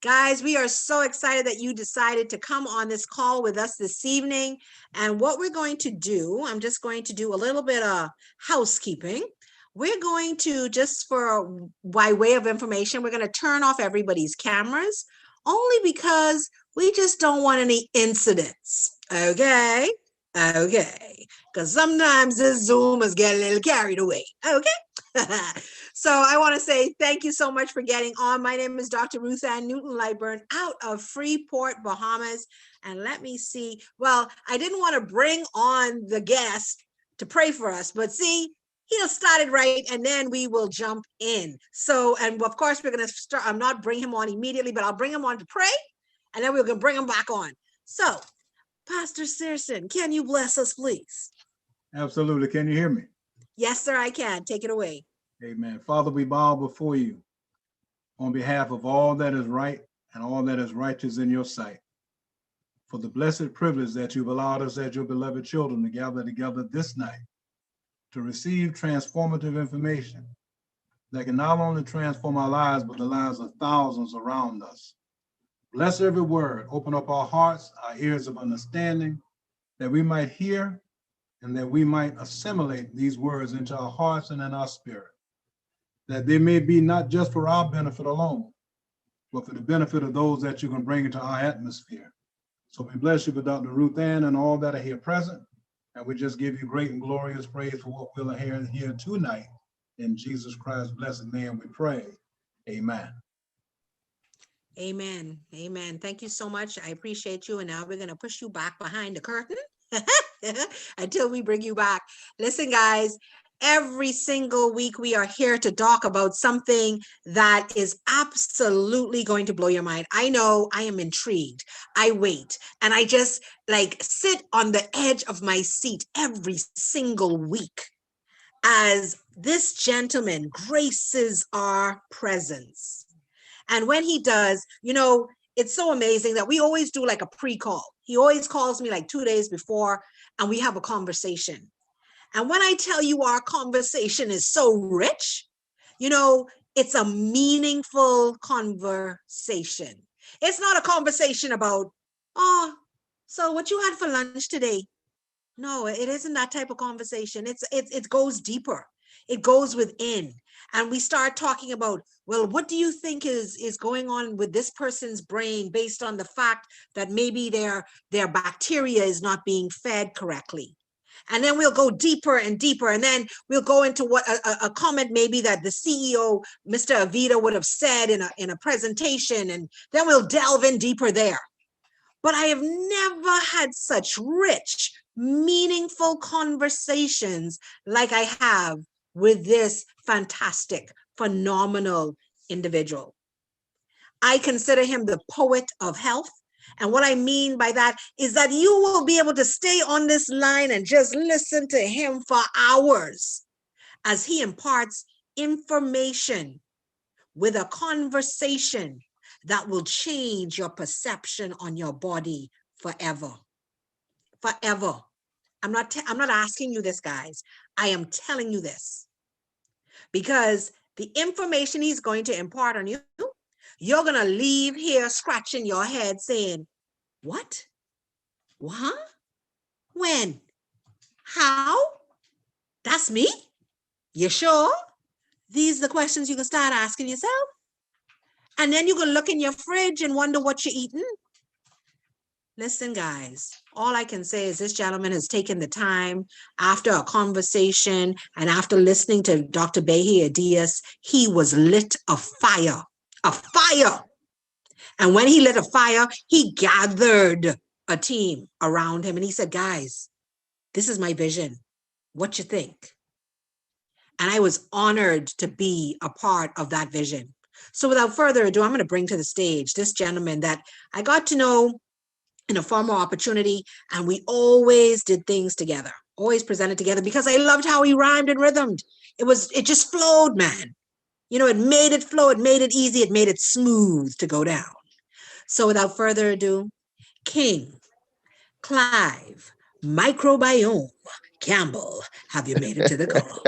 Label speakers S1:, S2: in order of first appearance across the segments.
S1: Guys, we are so excited that you decided to come on this call with us this evening. And what we're going to do, I'm just going to do a little bit of housekeeping. We're going to, just for by way of information, we're going to turn off everybody's cameras, only because we just don't want any incidents. Okay? Okay. Because sometimes this Zoomers get a little carried away. Okay? So I want to say thank you so much for getting on. My name is Dr. Ruth Ann Newton-Lyburn out of Freeport, Bahamas. And let me see. Well, I didn't want to bring on the guest to pray for us, but see, he'll start it right, and then we will jump in. So, and of course, we're going to start. I'm not bring him on immediately, but I'll bring him on to pray, and then we're going to bring him back on. So, Pastor Searson, can you bless us, please?
S2: Absolutely. Can you hear me?
S1: Yes, sir, I can. Take it away.
S2: Amen. Father, we bow before you on behalf of all that is right and all that is righteous in your sight, for the blessed privilege that you've allowed us as your beloved children to gather together this night to receive transformative information that can not only transform our lives, but the lives of thousands around us. Bless every word. Open up our hearts, our ears of understanding, that we might hear and that we might assimilate these words into our hearts and in our spirit, that they may be not just for our benefit alone, but for the benefit of those that you can bring into our atmosphere. So we bless you for Dr. Ruth Ann and all that are here present, and we just give you great and glorious praise for what we'll hear here tonight. In Jesus Christ's blessed name we pray. Amen.
S1: Amen. Amen. Thank you so much. I appreciate you. And now we're going to push you back behind the curtain until we bring you back. Listen, guys, every single week we are here to talk about something that is absolutely going to blow your mind. I know, I am intrigued. I wait, and I just sit on the edge of my seat every single week as this gentleman graces our presence. And when he does, it's so amazing that we always do like a pre-call. He always calls me like 2 days before, and we have a conversation. And when I tell you our conversation is so rich, it's a meaningful conversation. It's not a conversation about, so what you had for lunch today? No, it isn't that type of conversation. It goes deeper. It goes within. And we start talking about, well, what do you think is going on with this person's brain based on the fact that maybe their bacteria is not being fed correctly? And then we'll go deeper and deeper. And then we'll go into what a comment maybe that the CEO, Mr. Avita, would have said in a presentation. And then we'll delve in deeper there. But I have never had such rich, meaningful conversations like I have with this fantastic, phenomenal individual. I consider him the poet of health. And what I mean by that is that you will be able to stay on this line and just listen to him for hours as he imparts information with a conversation that will change your perception on your body forever. Forever. I'm not asking you this, guys. I am telling you this because the information he's going to impart on you, you're going to leave here scratching your head saying, what? What? When? How? That's me? You sure? These are the questions you can start asking yourself. And then you can look in your fridge and wonder what you're eating. Listen, guys, all I can say is this gentleman has taken the time after a conversation and after listening to Dr. Behi Adias, he was lit a fire. And when he lit a fire, he gathered a team around him and he said, guys, this is my vision. What you think? And I was honored to be a part of that vision. So without further ado, I'm going to bring to the stage this gentleman that I got to know in a former opportunity, and we always did things together, always presented together because I loved how he rhymed and rhythmed. It just flowed, man. It made it flow, it made it easy, it made it smooth to go down. So without further ado, King Clive Microbiome. Campbell, have you made it to the call?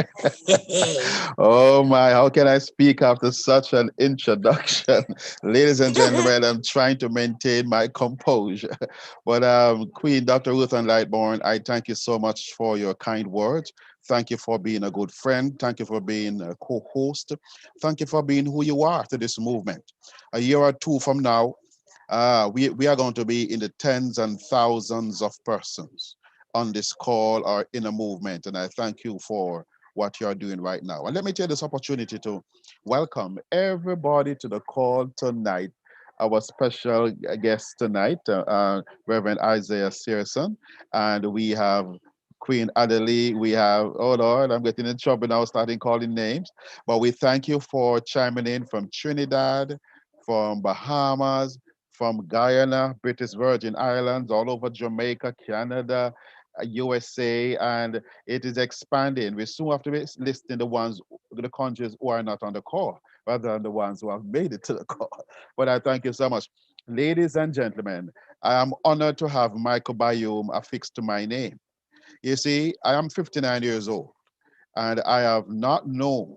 S3: Oh my, how can I speak after such an introduction? Ladies and gentlemen, I'm trying to maintain my composure. But Queen Dr. Ruth and Lightborn, I thank you so much for your kind words. Thank you for being a good friend. Thank you for being a co-host. Thank you for being who you are to this movement. A year or two from now, we are going to be in the tens and thousands of persons on this call or in a movement. And I thank you for what you're doing right now. And let me take this opportunity to welcome everybody to the call tonight. Our special guest tonight, Reverend Isaiah Searson, and we have Queen Adelie. We have, oh Lord, I'm getting in trouble now, starting calling names. But we thank you for chiming in from Trinidad, from Bahamas, from Guyana, British Virgin Islands, all over Jamaica, Canada, USA, and it is expanding. We soon have to be listing the countries who are not on the call, rather than the ones who have made it to the call. But I thank you so much. Ladies and gentlemen, I am honored to have microbiome affixed to my name. You see, I am 59 years old, and I have not known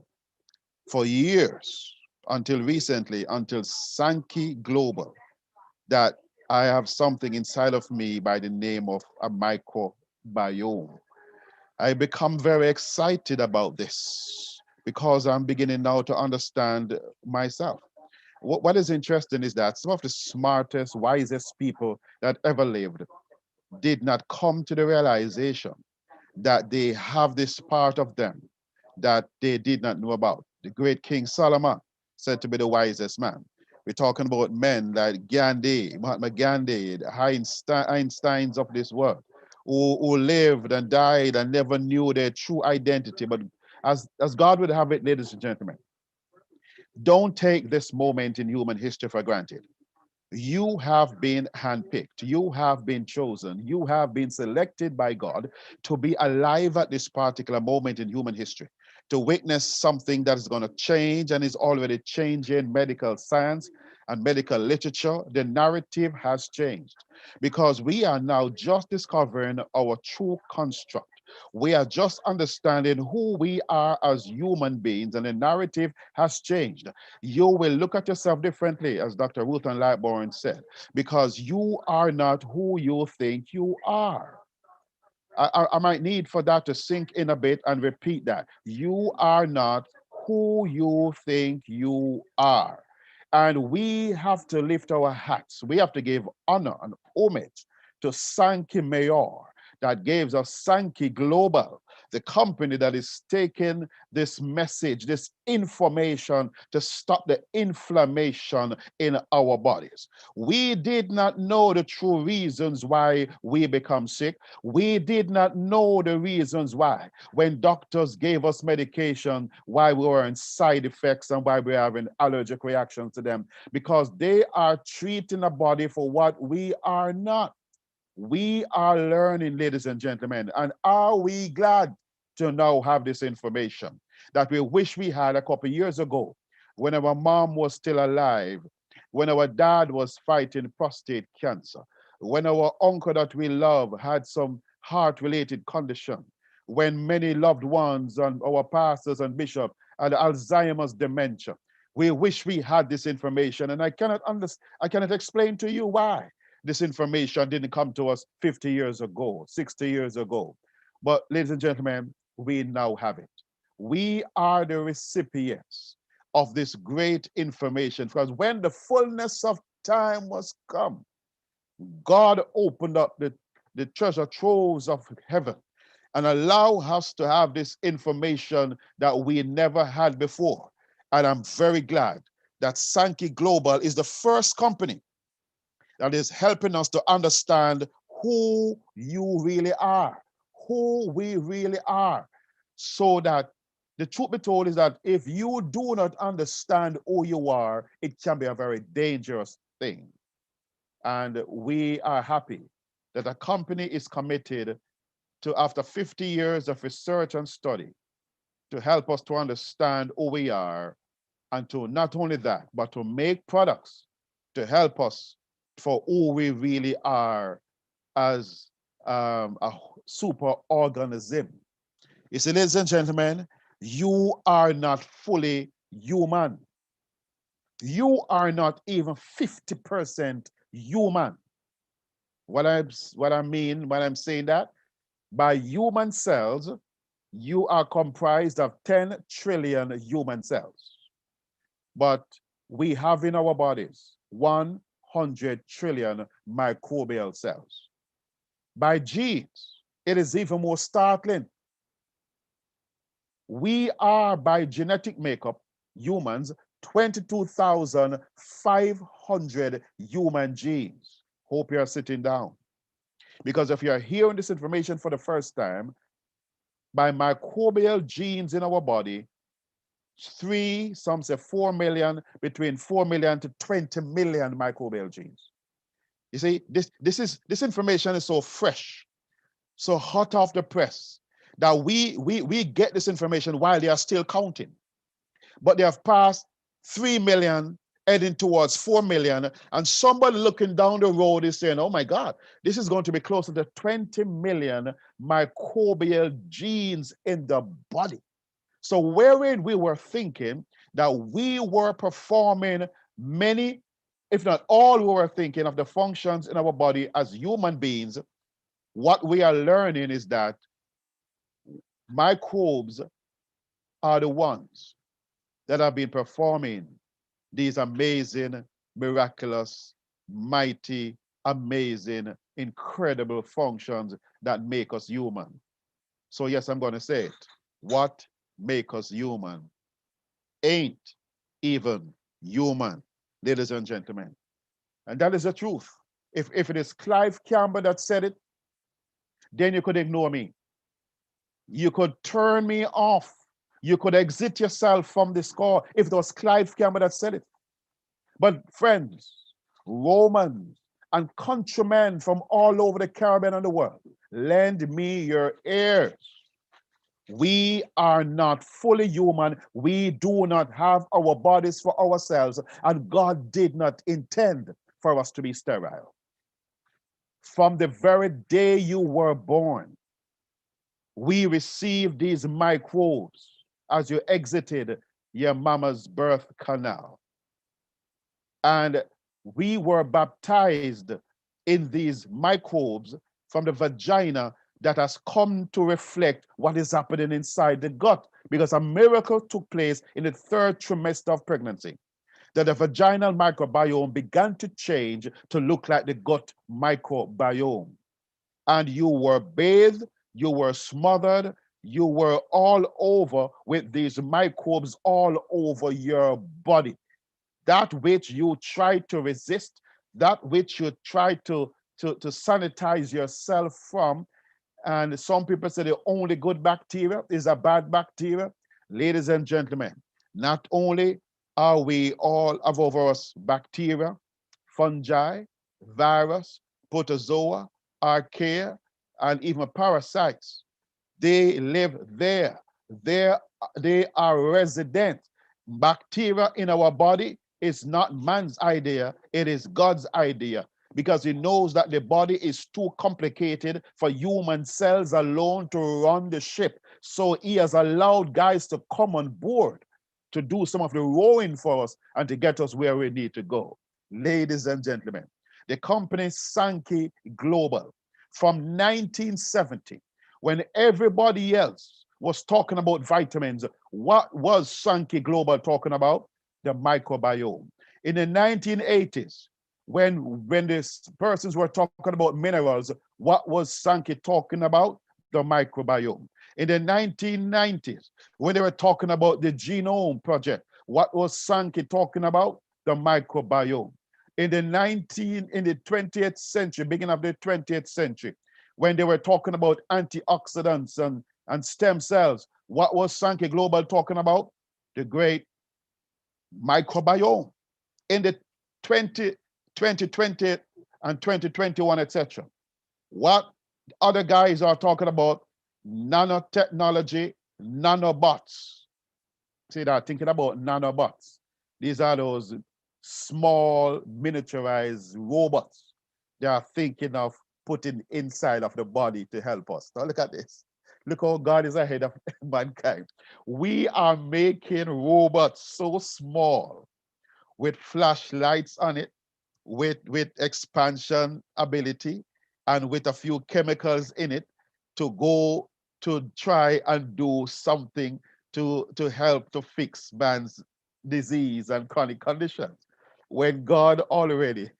S3: for years until recently, until Sankey Global, that I have something inside of me by the name of a microbiome. I become very excited about this because I'm beginning now to understand myself. What is interesting is that some of the smartest, wisest people that ever lived did not come to the realization that they have this part of them that they did not know about. The great King Solomon, said to be the wisest man. We're talking about men like Gandhi, Mahatma Gandhi, the Einsteins of this world, who lived and died and never knew their true identity. But as God would have it, ladies and gentlemen, don't take this moment in human history for granted. You have been handpicked. You have been chosen. You have been selected by God to be alive at this particular moment in human history, to witness something that is going to change and is already changing medical science and medical literature. The narrative has changed because we are now just discovering our true construct. We are just understanding who we are as human beings, and the narrative has changed. You will look at yourself differently, as Dr. Ruth and Lightborn said, because you are not who you think you are. I might need for that to sink in a bit and repeat that. You are not who you think you are. And we have to lift our hats. We have to give honor and homage to Sankey Mayor that gives us Sankey Global, the company that is taking this message, this information to stop the inflammation in our bodies. We did not know the true reasons why we become sick. We did not know the reasons why, when doctors gave us medication, why we were in side effects and why we are having allergic reactions to them, because they are treating the body for what we are not. We are learning, ladies and gentlemen, and are we glad to now have this information that we wish we had a couple years ago when our mom was still alive, when our dad was fighting prostate cancer, when our uncle that we love had some heart-related condition, when many loved ones and our pastors and bishops had Alzheimer's dementia. We wish we had this information, and I cannot explain to you why this information didn't come to us 50 years ago, 60 years ago. But ladies and gentlemen, we now have it. We are the recipients of this great information, because when the fullness of time was come, God opened up the treasure troves of heaven and allow us to have this information that we never had before. And I'm very glad that Sankey Global is the first company that is helping us to understand who you really are, who we really are, so that the truth be told is that if you do not understand who you are, it can be a very dangerous thing. And we are happy that a company is committed to, after 50 years of research and study, to help us to understand who we are, and to not only that, but to make products to help us for who we really are as a super organism. You see, ladies and gentlemen, you are not fully human. You are not even 50% human. What I mean when I'm saying that, by human cells, you are comprised of 10 trillion human cells. But we have in our bodies 100 trillion microbial cells. By genes, it is even more startling. We are, by genetic makeup, humans, 22,500 human genes. Hope you're sitting down. Because if you're hearing this information for the first time, by microbial genes in our body, some say 4 million, between 4 million to 20 million microbial genes. You see, this information is so fresh, so hot off the press, that we get this information while they are still counting. But they have passed 3 million, heading towards 4 million, and somebody looking down the road is saying, oh my God, this is going to be closer to 20 million microbial genes in the body. So wherein we were thinking that we were performing many, if not all, we were thinking of the functions in our body as human beings, what we are learning is that microbes are the ones that have been performing these amazing, miraculous, mighty, amazing, incredible functions that make us human. So yes, I'm going to say it. What make us human ain't even human, ladies and gentlemen. And that is the truth. If it is Clive Campbell that said it, then you could ignore me. You could turn me off. You could exit yourself from this call if it was Clive Campbell that said it. But friends, Romans, and countrymen from all over the Caribbean and the world, lend me your ears. We are not fully human. We do not have our bodies for ourselves, and God did not intend for us to be sterile. From the very day you were born, we received these microbes as you exited your mama's birth canal. And we were baptized in these microbes from the vagina that has come to reflect what is happening inside the gut, because a miracle took place in the 3rd trimester of pregnancy, that the vaginal microbiome began to change to look like the gut microbiome. And you were bathed, you were smothered, you were all over with these microbes all over your body. That which you try to resist, that which you try to sanitize yourself from. And some people say the only good bacteria is a bad bacteria. Ladies and gentlemen, not only are we all over us bacteria, fungi, virus, protozoa, archaea, and even parasites, they live there. They are resident. Bacteria in our body is not man's idea, it is God's idea, because he knows that the body is too complicated for human cells alone to run the ship. So he has allowed guys to come on board to do some of the rowing for us and to get us where we need to go. Ladies and gentlemen, the company Sankey Global, from 1970, when everybody else was talking about vitamins, what was Sankey Global talking about? The microbiome. In the 1980s, when these persons were talking about minerals, what was Sankey talking about? The microbiome. In the 1990s, when they were talking about the genome project, what was Sankey talking about? The microbiome. In the 20th century, beginning of the 20th century, when they were talking about antioxidants and stem cells, what was Sankey Global talking about? The great microbiome. In the 2020 and 2021, etc. What other guys are talking about? Nanotechnology, nanobots. See that, thinking about nanobots. These are those small miniaturized robots. They are thinking of put inside of the body to help us. Now look at this. Look how God is ahead of mankind. We are making robots so small with flashlights on it, with expansion ability, and with a few chemicals in it to go to try and do something to help to fix man's disease and chronic conditions. When God already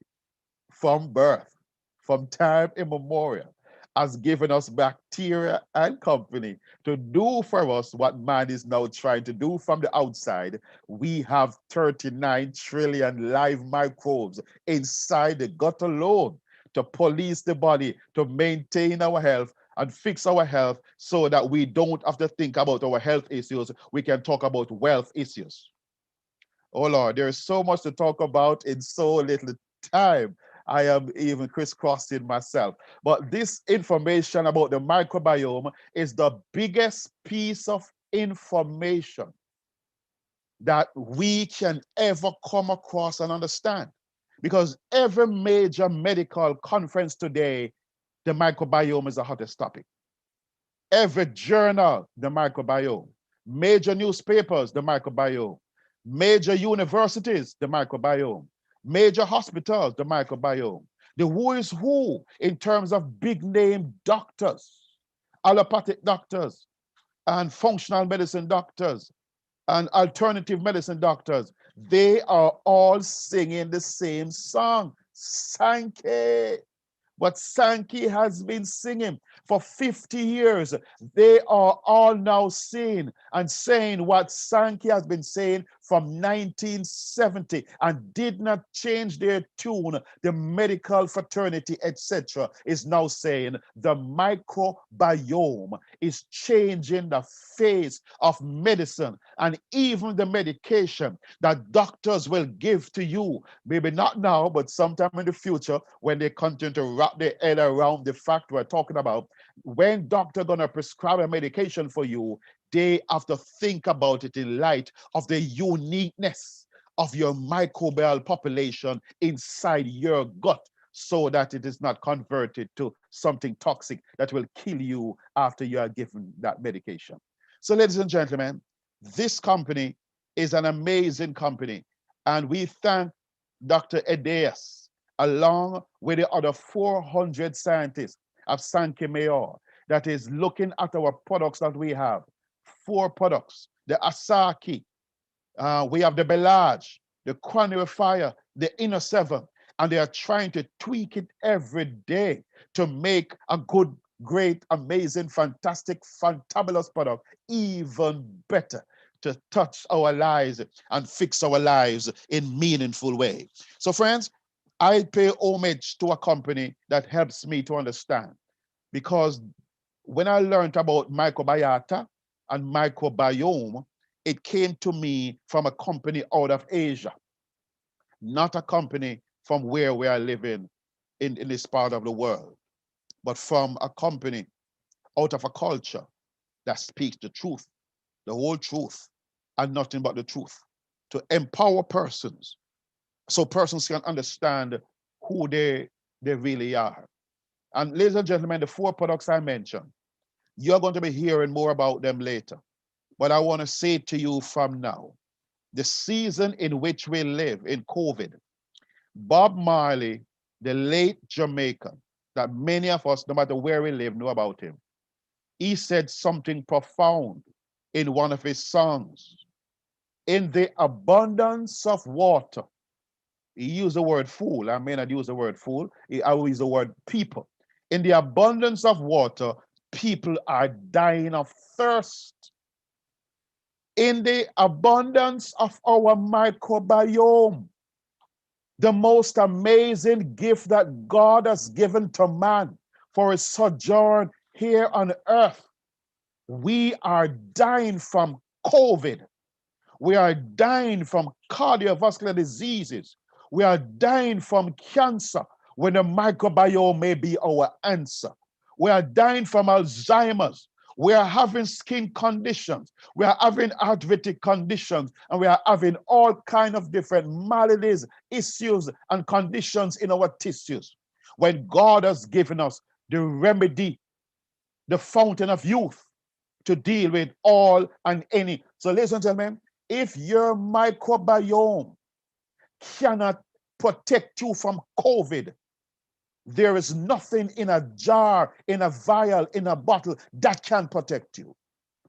S3: from birth, from time immemorial, has given us bacteria and company to do for us what man is now trying to do from the outside. We have 39 trillion live microbes inside the gut alone to police the body, to maintain our health and fix our health so that we don't have to think about our health issues. We can talk about wealth issues. Oh Lord, there is so much to talk about in so little time. I am even crisscrossing myself. But this information about the microbiome is the biggest piece of information that we can ever come across and understand. Because every major medical conference today, the microbiome is the hottest topic. Every journal, the microbiome. Major newspapers, the microbiome. Major universities, the microbiome. Major hospitals, the microbiome. The who is who in terms of big name doctors, allopathic doctors, and functional medicine doctors, and alternative medicine doctors. They are all singing the same song, Sankey. What Sankey has been singing for 50 years, they are all now saying and saying what Sankey has been saying from 1970 and did not change their tune. The medical fraternity, etc., is now saying the microbiome is changing the face of medicine, and even the medication that doctors will give to you, maybe not now, but sometime in the future, when they continue to wrap their head around the fact we're talking about, when doctor gonna prescribe a medication for you, they have to think about it in light of the uniqueness of your microbial population inside your gut, so that it is not converted to something toxic that will kill you after you are given that medication. So ladies and gentlemen, this company is an amazing company, and we thank Dr. Edeas along with the other 400 scientists of Sankey Mayor that is looking at our products that we have. 4 products, the Asaki, we have the Belage, the Quanary Fire, the Inner 7, and they are trying to tweak it every day to make a good, great, amazing, fantastic, fantabulous product even better, to touch our lives and fix our lives in meaningful way. So friends, I pay homage to a company that helps me to understand, because when I learned about microbiota and microbiome, it came to me from a company out of Asia, not a company from where we are living in this part of the world, but from a company out of a culture that speaks the truth, the whole truth, and nothing but the truth, to empower persons so persons can understand who they really are. And ladies and gentlemen, the 4 products I mentioned, you're going to be hearing more about them later. But I want to say to you from now, the season in which we live in COVID, Bob Marley, the late Jamaican, that many of us, no matter where we live, know about him, he said something profound in one of his songs. In the abundance of water, he used the word fool. I may not use the word fool. I will use the word people. In the abundance of water, people are dying of thirst. In the abundance of our microbiome, the most amazing gift that God has given to man for his sojourn here on earth, we are dying from COVID. We are dying from cardiovascular diseases. We are dying from cancer when the microbiome may be our answer. We are dying from Alzheimer's. We are having skin conditions. We are having arthritic conditions, and we are having all kinds of different maladies, issues, and conditions in our tissues. when God has given us the remedy, the fountain of youth to deal with all and any. So, ladies and gentlemen, if your microbiome cannot protect you from COVID, there is nothing in a jar, in a vial, in a bottle that can protect you.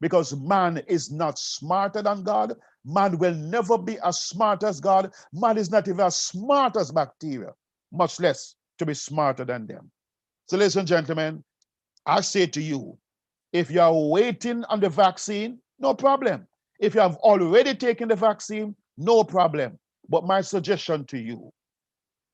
S3: Because man is not smarter than God. Man will never be as smart as God. Man is not even as smart as bacteria, much less to be smarter than them. So, ladies and gentlemen, I say to you, if you are waiting on the vaccine, no problem. If you have already taken the vaccine, no problem. But my suggestion to you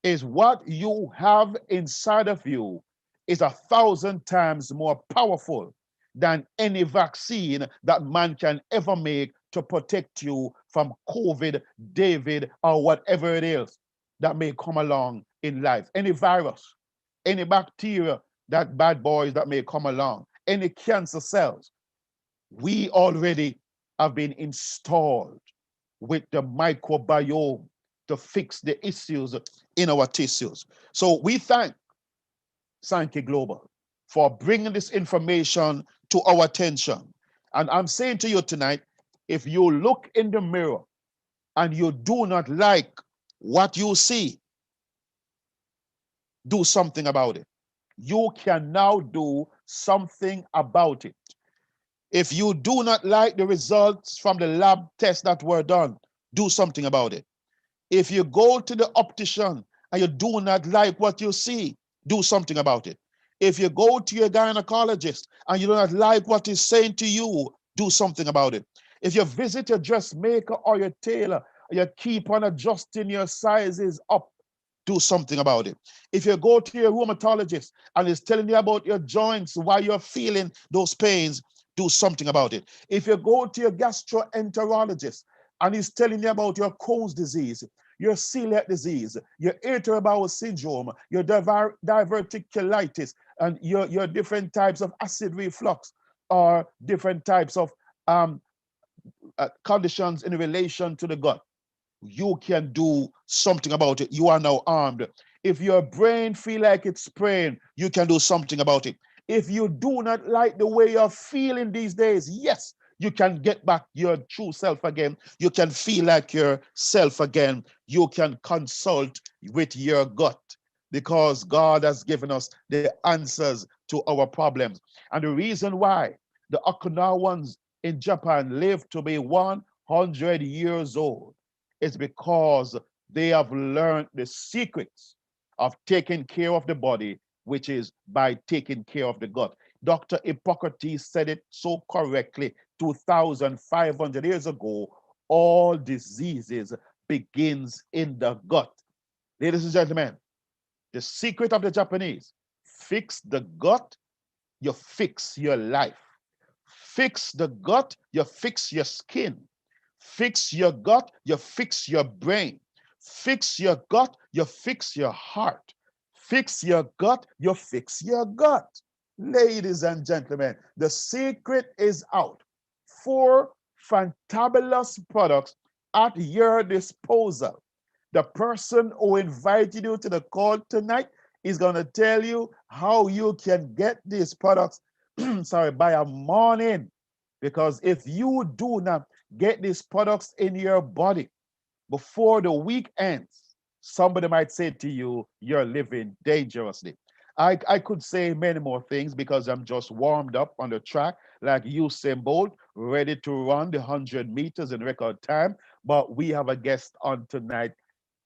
S3: is what you have inside of you is 1,000 times more powerful than any vaccine that man can ever make to protect you from COVID, David, or whatever it is that may come along in life. Any virus, any bacteria, that bad boys that may come along, any cancer cells. We already have been installed with the microbiome to fix the issues in our tissues. So we thank Sankey Global for bringing this information to our attention. And I'm saying to you tonight, if you look in the mirror and you do not like what you see, do something about it. You can now do something about it. If you do not like the results from the lab tests that were done, do something about it. If you go to the optician and you do not like what you see, do something about it. If you go to your gynecologist and you do not like what he's saying to you, do something about it. If you visit your dressmaker or your tailor, you keep on adjusting your sizes up, do something about it. If you go to your rheumatologist and he's telling you about your joints, why you're feeling those pains, do something about it. If you go to your gastroenterologist and he's telling you about your Crohn's disease, your celiac disease, your irritable bowel syndrome, your diverticulitis, and your different types of acid reflux, or different types of conditions in relation to the gut, you can do something about it. You are now armed. If your brain feel like it's spraying, you can do something about it. If you do not like the way you're feeling these days, yes, you can get back your true self again. You can feel like yourself again. You can consult with your gut because God has given us the answers to our problems. And the reason why the Okinawans in Japan live to be 100 years old is because they have learned the secrets of taking care of the body, which is by taking care of the gut. Dr. Hippocrates said it so correctly 2,500 years ago. All diseases begins in the gut. Ladies and gentlemen, the secret of the Japanese, fix the gut, you fix your life. Fix the gut, you fix your skin. Fix your gut, you fix your brain. Fix your gut, you fix your heart. Fix your gut, you fix your gut. Ladies and gentlemen, the secret is out. 4 fantabulous products at your disposal. The person who invited you to the call tonight is going to tell you how you can get these products sorry, by a morning. Because if you do not get these products in your body before the week ends, somebody might say to you, you're living dangerously. I could say many more things because I'm just warmed up on the track like Usain Bolt, ready to run the 100 meters in record time. But we have a guest on tonight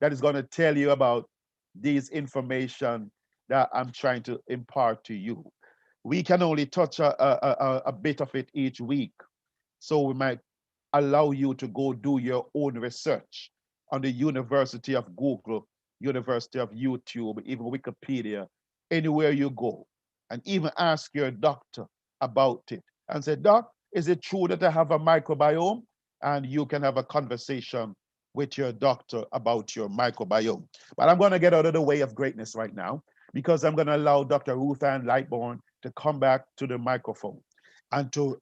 S3: that is going to tell you about these information that I'm trying to impart to you. We can only touch a bit of it each week. So we might allow you to go do your own research on the University of Google, University of YouTube, even Wikipedia, anywhere you go, and even ask your doctor about it and say, Doc, is it true that I have a microbiome? And you can have a conversation with your doctor about your microbiome. But I'm going to get out of the way of greatness right now because I'm going to allow Dr. Ruth Ann Lightbourne to come back to the microphone and to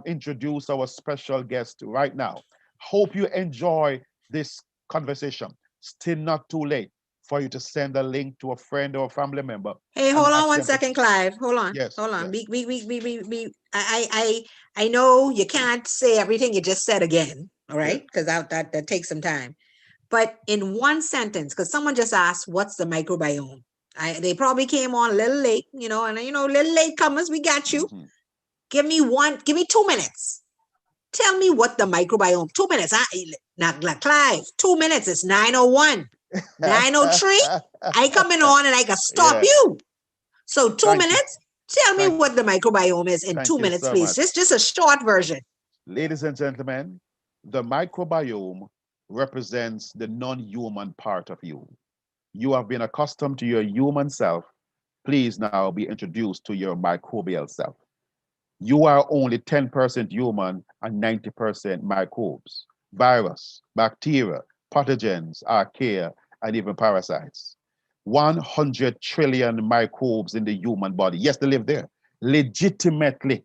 S3: introduce our special guest right now. Hope you enjoy this conversation. Still not too late for you to send a link to a friend or a family member.
S1: Hey,
S3: And
S1: hold on
S3: ask
S1: one
S3: them to,
S1: second, Clive. Hold on.
S3: yes,
S1: Hold on.
S3: yes.
S1: I know you can't say everything you just said again, all
S3: Yeah.
S1: right? Because that takes some time. But in one sentence, because someone just asked, what's the microbiome? They probably came on a little late, you know, and little late comers, we got you.
S3: Mhm.
S1: Give me 2 minutes. Tell me what the microbiome, 2 minutes. Now, Clive, 2 minutes, it's 9:01. 9:03, I coming on and I can stop
S3: Yeah.
S1: you. So 2
S3: Thank you.
S1: minutes, tell me
S3: Thank,
S1: what the microbiome is in
S3: thank
S1: 2
S3: you
S1: minutes,
S3: so
S1: please.
S3: much.
S1: Just a short version.
S3: Ladies and gentlemen, the microbiome represents the non-human part of you. You have been accustomed to your human self. Please now be introduced to your microbial self. You are only 10% human and 90% microbes, virus, bacteria, pathogens, archaea, and even parasites. 100 trillion microbes in the human body. Yes, they live there legitimately.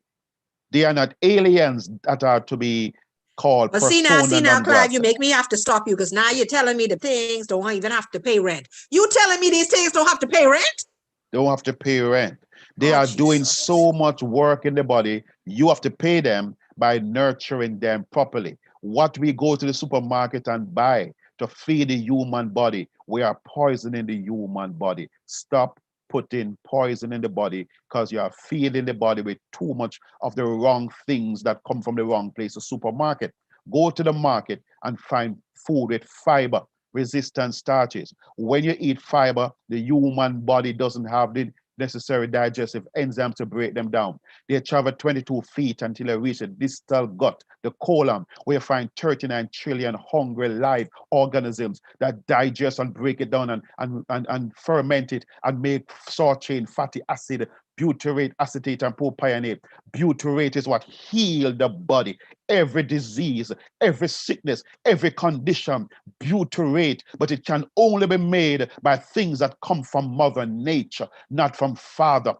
S3: They are not aliens that are to be called
S1: But
S3: persona
S1: see now,
S3: non
S1: Clive, you
S3: grata.
S1: make me have to stop you because now you're telling me the things don't even have to pay rent. You telling me these things don't have to pay rent?
S3: Don't have to pay rent. They
S1: Oh,
S3: are doing
S1: Jesus.
S3: so much work in the body. You have to pay them by nurturing them properly. What we go to the supermarket and buy to feed the human body, we are poisoning the human body. Stop putting poison in the body because you are feeding the body with too much of the wrong things that come from the wrong place, the supermarket. Go to the market and find food with fiber, resistant starches. When you eat fiber, the human body doesn't have the necessary digestive enzymes to break them down. They travel 22 feet until they reach the distal gut, the colon, where you find 39 trillion hungry live organisms that digest and break it down and ferment it and make short chain fatty acid, butyrate, acetate, and propionate. Butyrate is what heals the body. Every disease, every sickness, every condition, butyrate, but it can only be made by things that come from Mother Nature, not from Father.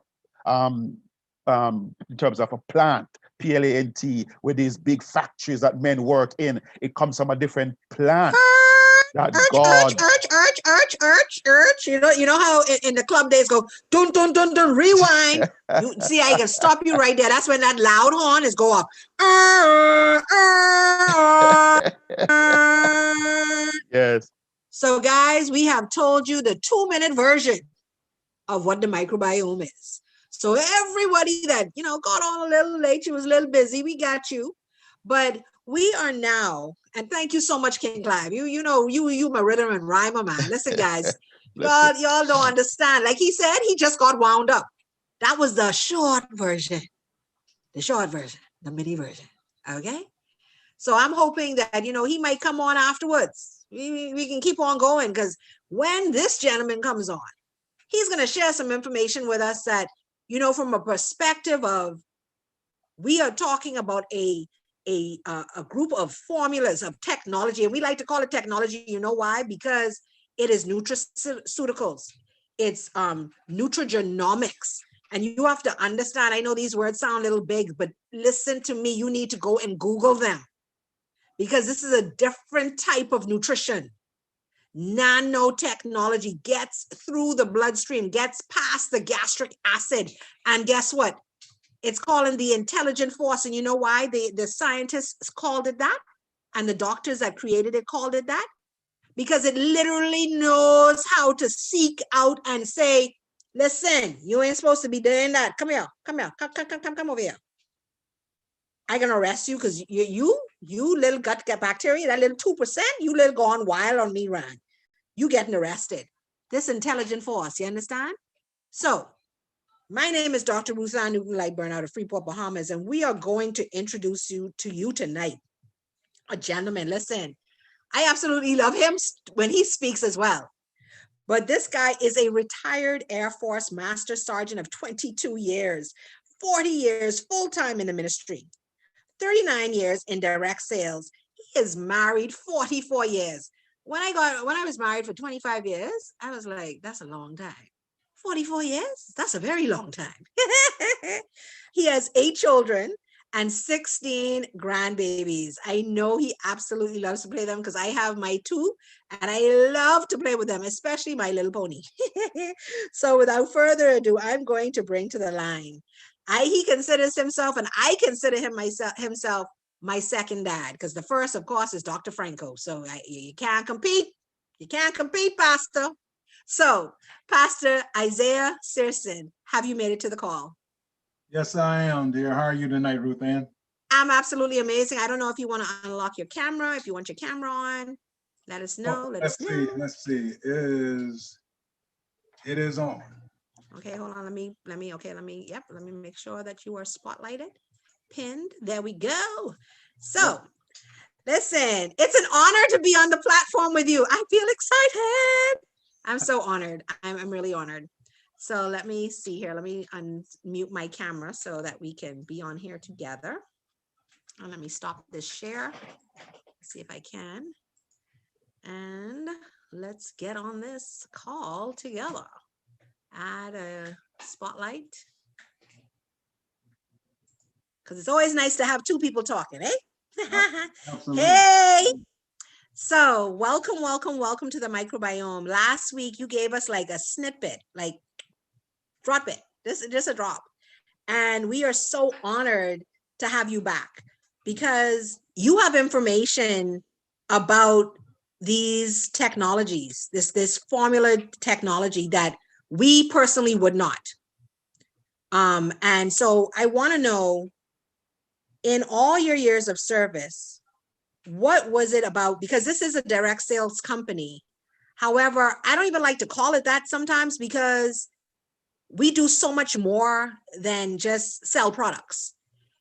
S3: In terms of a plant, PLANT, with these big factories that men work in, it comes from a different plant that God.
S1: You know how in the club days go dun dun dun dun rewind. You see, I can stop you right there. That's when that loud horn is go off.
S3: Yes.
S1: So, guys, we have told you the 2-minute version of what the microbiome is. So everybody that got on a little late, you was a little busy, we got you. But we are now, and thank you so much, King Clive. You my rhythm and rhymer, man. Listen, guys,
S3: Listen.
S1: y'all don't understand. Like he said, he just got wound up. That was the short version, the mini version. Okay. So I'm hoping that he might come on afterwards. We can keep on going because when this gentleman comes on, he's going to share some information with us that, from a perspective of, we are talking about a group of formulas of technology, and we like to call it technology. You know why? Because it is nutraceuticals. It's nutrigenomics. And you have to understand, I know these words sound a little big, but listen to me, you need to go and Google them because this is a different type of nutrition. Nanotechnology gets through the bloodstream, gets past the gastric acid. And guess what? It's called the intelligent force. And you know why the scientists called it that? And the doctors that created it called it that? Because it literally knows how to seek out and say, listen, you ain't supposed to be doing that. Come here, come over here. I can arrest you because you little gut bacteria, that little 2%, you little gone wild on me, Ryan. You getting arrested. This intelligent force, you understand? So my name is Dr. Ruth-Ann Newton-Lightburn out of Freeport, Bahamas, and we are going to introduce you to you tonight. A gentleman, listen, I absolutely love him when he speaks as well. But this guy is a retired Air Force Master Sergeant of 22 years, 40 years full-time in the ministry, 39 years in direct sales. He is married 44 years. When I was married for 25 years, I was like, that's a long time. 44 years? That's a very long time. He has 8 children and 16 grandbabies. I know he absolutely loves to play them because I have my 2 and I love to play with them, especially my little pony. So without further ado, I'm going to bring to the line. He considers himself, and I consider himself my second dad, because the first, of course, is Dr. Franco. So you can't compete. You can't compete, Pastor. So, Pastor Isaiah Searson, have you made it to the call?
S2: Yes, I am, dear. How are you tonight, Ruth Ann?
S1: I'm absolutely amazing. I don't know if you want to unlock your camera, if you want your camera on. Let us know.
S2: Let's see. It is on.
S1: Okay, hold on. Let me make sure that you are spotlighted, pinned. There we go. So, listen, it's an honor to be on the platform with you. I feel excited. I'm so honored. I'm really honored. So let me see here. Let me unmute my camera so that we can be on here together. And let me stop this share. See if I can. And let's get on this call together. Add a spotlight. Because it's always nice to have 2 people talking, eh? Hey. So welcome to the microbiome. Last week you gave us like a snippet, like drop it, just a drop. And we are so honored to have you back because you have information about these technologies, this formula technology that we personally would not. And so I want to know, in all your years of service, what was it about? Because this is a direct sales company. However, I don't even like to call it that sometimes because we do so much more than just sell products,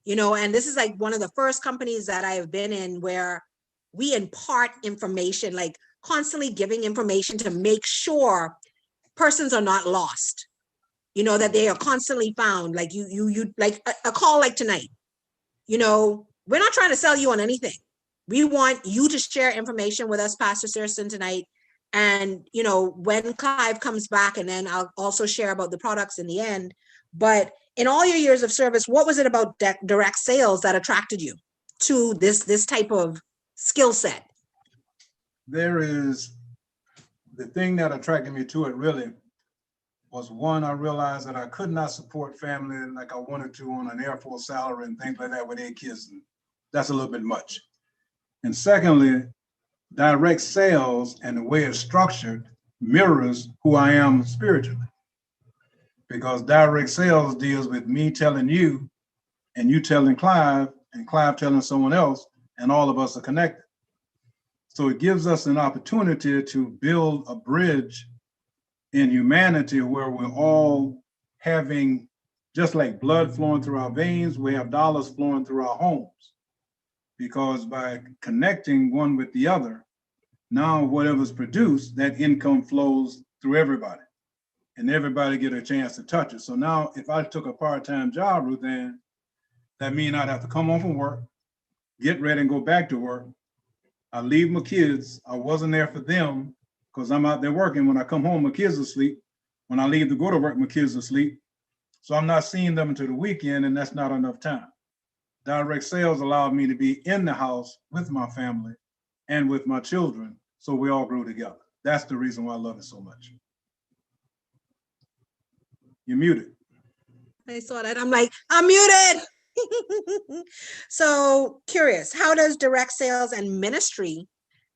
S1: and this is like one of the first companies that I have been in where we impart information, like constantly giving information to make sure persons are not lost, that they are constantly found. Like you like a call like tonight, we're not trying to sell you on anything. We want you to share information with us, Pastor Searson, tonight. And, when Clive comes back, and then I'll also share about the products in the end. But in all your years of service, what was it about direct sales that attracted you to this type of skill set?
S2: There is the thing that attracted me to it really was, one, I realized that I could not support family like I wanted to on an Air Force salary and things like that with 8 kids. And that's a little bit much. And secondly, direct sales and the way it's structured mirrors who I am spiritually, because direct sales deals with me telling you and you telling Clive and Clive telling someone else, and all of us are connected. So it gives us an opportunity to build a bridge in humanity where we're all having, just like blood flowing through our veins, we have dollars flowing through our homes. Because by connecting one with the other, now whatever's produced, that income flows through everybody, and everybody get a chance to touch it. So now if I took a part-time job, Ruth Ann, that means I'd have to come home from work, get ready and go back to work. I leave my kids. I wasn't there for them because I'm out there working. When I come home, my kids are asleep. When I leave to go to work, my kids are asleep. So I'm not seeing them until the weekend, and that's not enough time. Direct sales allowed me to be in the house with my family and with my children, so we all grew together. That's the reason why I love it so much. You're muted.
S1: I saw that. I'm like, I'm muted. So curious, how does direct sales and ministry,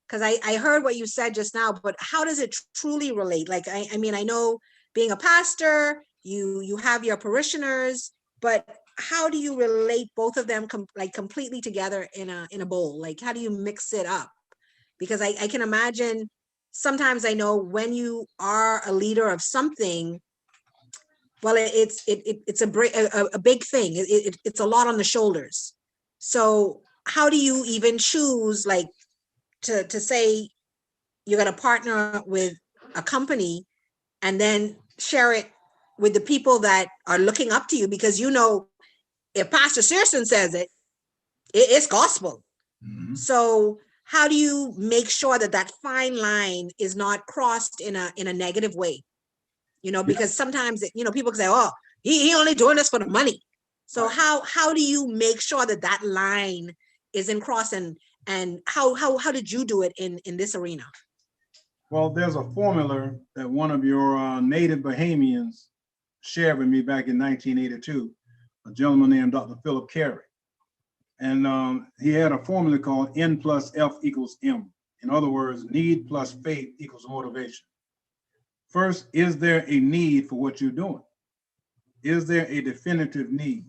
S1: because I heard what you said just now, but how does it truly relate? Like, I mean, I know being a pastor, you have your parishioners, but how do you relate both of them completely together in a bowl? Like, how do you mix it up? Because I can imagine sometimes, I know when you are a leader of something, well, it's a big thing. It's a lot on the shoulders. So how do you even choose, like, to say you're going to partner with a company and then share it with the people that are looking up to you? Because if Pastor Searson says it's gospel. Mm-hmm. So how do you make sure that fine line is not crossed in a negative way? Because sometimes, people can say, oh, he only doing this for the money. So how do you make sure that that line isn't crossed, and how did you do it in this arena?
S2: Well, there's a formula that one of your native Bahamians shared with me back in 1982, a gentleman named Dr. Philip Carey. And he had a formula called N plus F equals M. In other words, need plus faith equals motivation. First, is there a need for what you're doing? Is there a definitive need?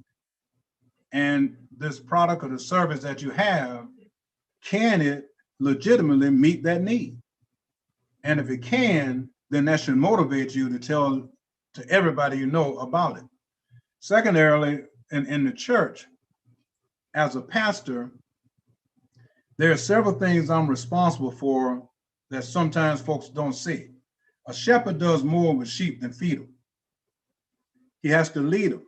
S2: And this product or the service that you have, can it legitimately meet that need? And if it can, then that should motivate you to tell to everybody you know about it. Secondarily, in the church, as a pastor, there are several things I'm responsible for that sometimes folks don't see. A shepherd does more with sheep than feed them. He has to lead them.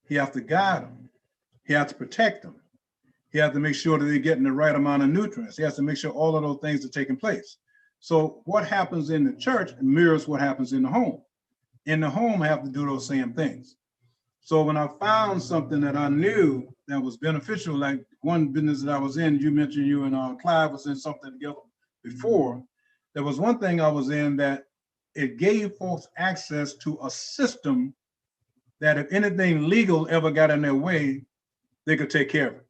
S2: He has to guide them. He has to protect them. He has to make sure that they're getting the right amount of nutrients. He has to make sure all of those things are taking place. So what happens in the church mirrors what happens in the home. In the home, I have to do those same things. So when I found something that I knew that was beneficial, like one business that I was in, you mentioned you and Clive was in something together before, there was one thing I was in that it gave folks access to a system that if anything legal ever got in their way, they could take care of it.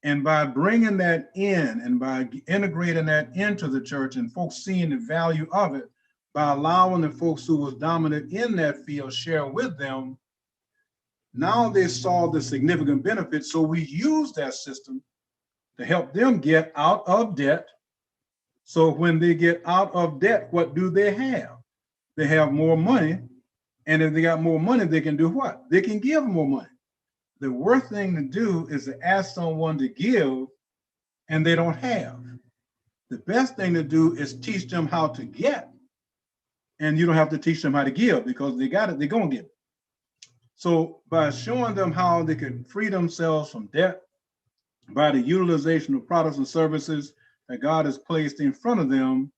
S2: And by bringing that in and by integrating that into the church and folks seeing the value of it, by allowing the folks who was dominant in that field share with them, now they saw the significant benefits. So we use that system to help them get out of debt. So when they get out of debt, what do they have? They have more money. And if they got more money, they can do what? They can give more money. The worst thing to do is to ask someone to give and they don't have. The best thing to do is teach them how to get. And you don't have to teach them how to give because they got it, they're going to get it. So by showing them how they can free themselves from debt by the utilization of products and services that God has placed in front of them,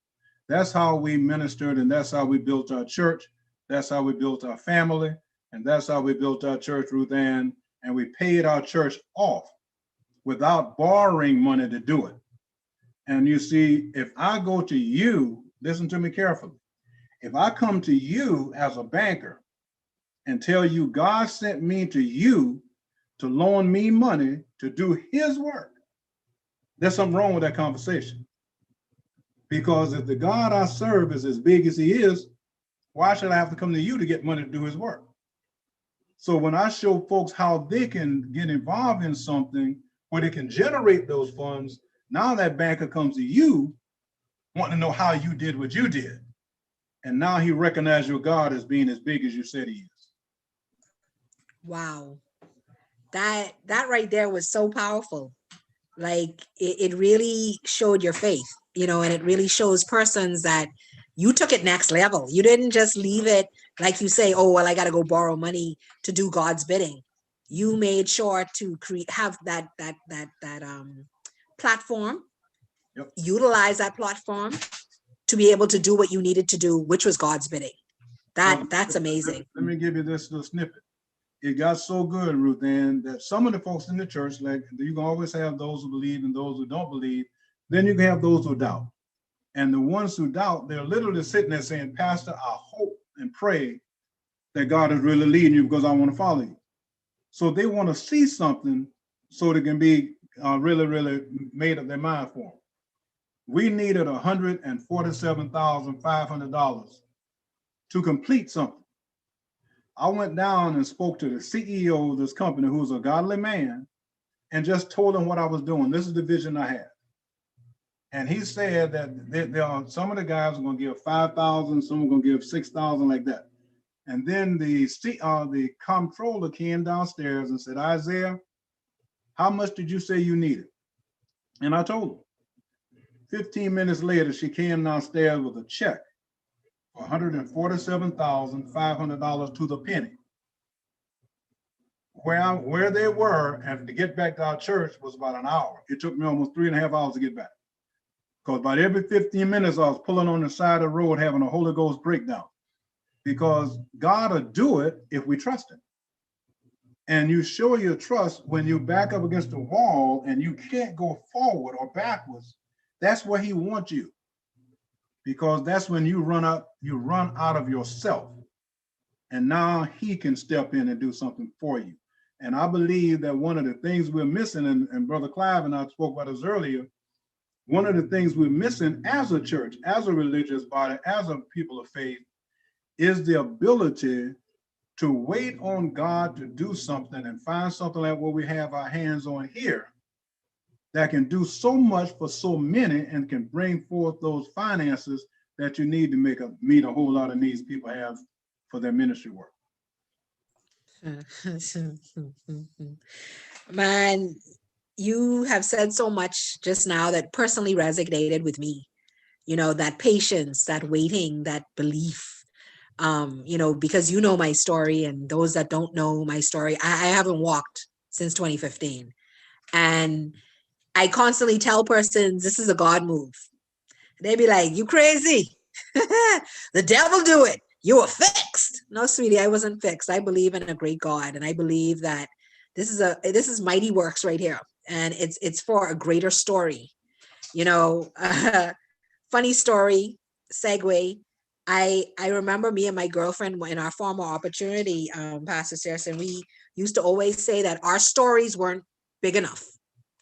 S2: that's how we ministered, and that's how we built our church. That's how we built our family, and that's how we built our church, Ruth Ann, and we paid our church off without borrowing money to do it. And you see, if I go to you, listen to me carefully. If I come to you as a banker and tell you God sent me to you to loan me money to do his work, there's something wrong with that conversation. Because if the God I serve is as big as he is, why should I have to come to you to get money to do his work? So when I show folks how they can get involved in something where they can generate those funds, now that banker comes to you wanting to know how you did what you did. And now he recognizes your God as being as big as you said he is.
S1: Wow. That right there was so powerful. Like it really showed your faith, and it really shows persons that you took it next level. You didn't just leave it like you say, oh, well, I got to go borrow money to do God's bidding. You made sure to have that platform,
S2: Yep.
S1: Utilize that platform to be able to do what you needed to do, which was God's bidding. That's amazing.
S2: Let me give you this little snippet. It got so good, Ruth Ann, that some of the folks in the church, like you can always have those who believe and those who don't believe. Then you can have those who doubt. And the ones who doubt, they're literally sitting there saying, Pastor, I hope and pray that God is really leading you because I want to follow you. So they want to see something so they can be really, really made up their mind for them. We needed $147,500 to complete something. I went down and spoke to the CEO of this company, who's a godly man, and just told him what I was doing. This is the vision I had. And he said that there are some of the guys are going to give 5,000, some are going to give 6,000, like that. And then the comptroller came downstairs and said, Isaiah, how much did you say you needed? And I told him. 15 minutes later, she came downstairs with a check for $147,500 to the penny. Where they were, and to get back to our church was about an hour. It took me almost 3.5 hours to get back. Because about every 15 minutes, I was pulling on the side of the road having a Holy Ghost breakdown. Because God will do it if we trust him. And you show your trust when you back up against the wall and you can't go forward or backwards. That's where he wants you, because that's when you run out of yourself. And now he can step in and do something for you. And I believe that one of the things we're missing, and Brother Clive and I spoke about this earlier, one of the things we're missing as a church, as a religious body, as a people of faith, is the ability to wait on God to do something and find something like what we have our hands on here that can do so much for so many and can bring forth those finances that you need to meet a whole lot of needs people have for their ministry work.
S1: Man, you have said so much just now that personally resonated with me. You know, that patience, that waiting, that belief. You know, because you know my story, and those that don't know my story, I haven't walked since 2015. And I constantly tell persons this is a God move. They be like, you crazy. The devil do it. You were fixed. No, sweetie, I wasn't fixed. I believe in a great God. And I believe that this is mighty works right here. And it's for a greater story. You know, funny story, segue. I remember me and my girlfriend in our former opportunity, Pastor Saracen, we used to always say that our stories weren't big enough.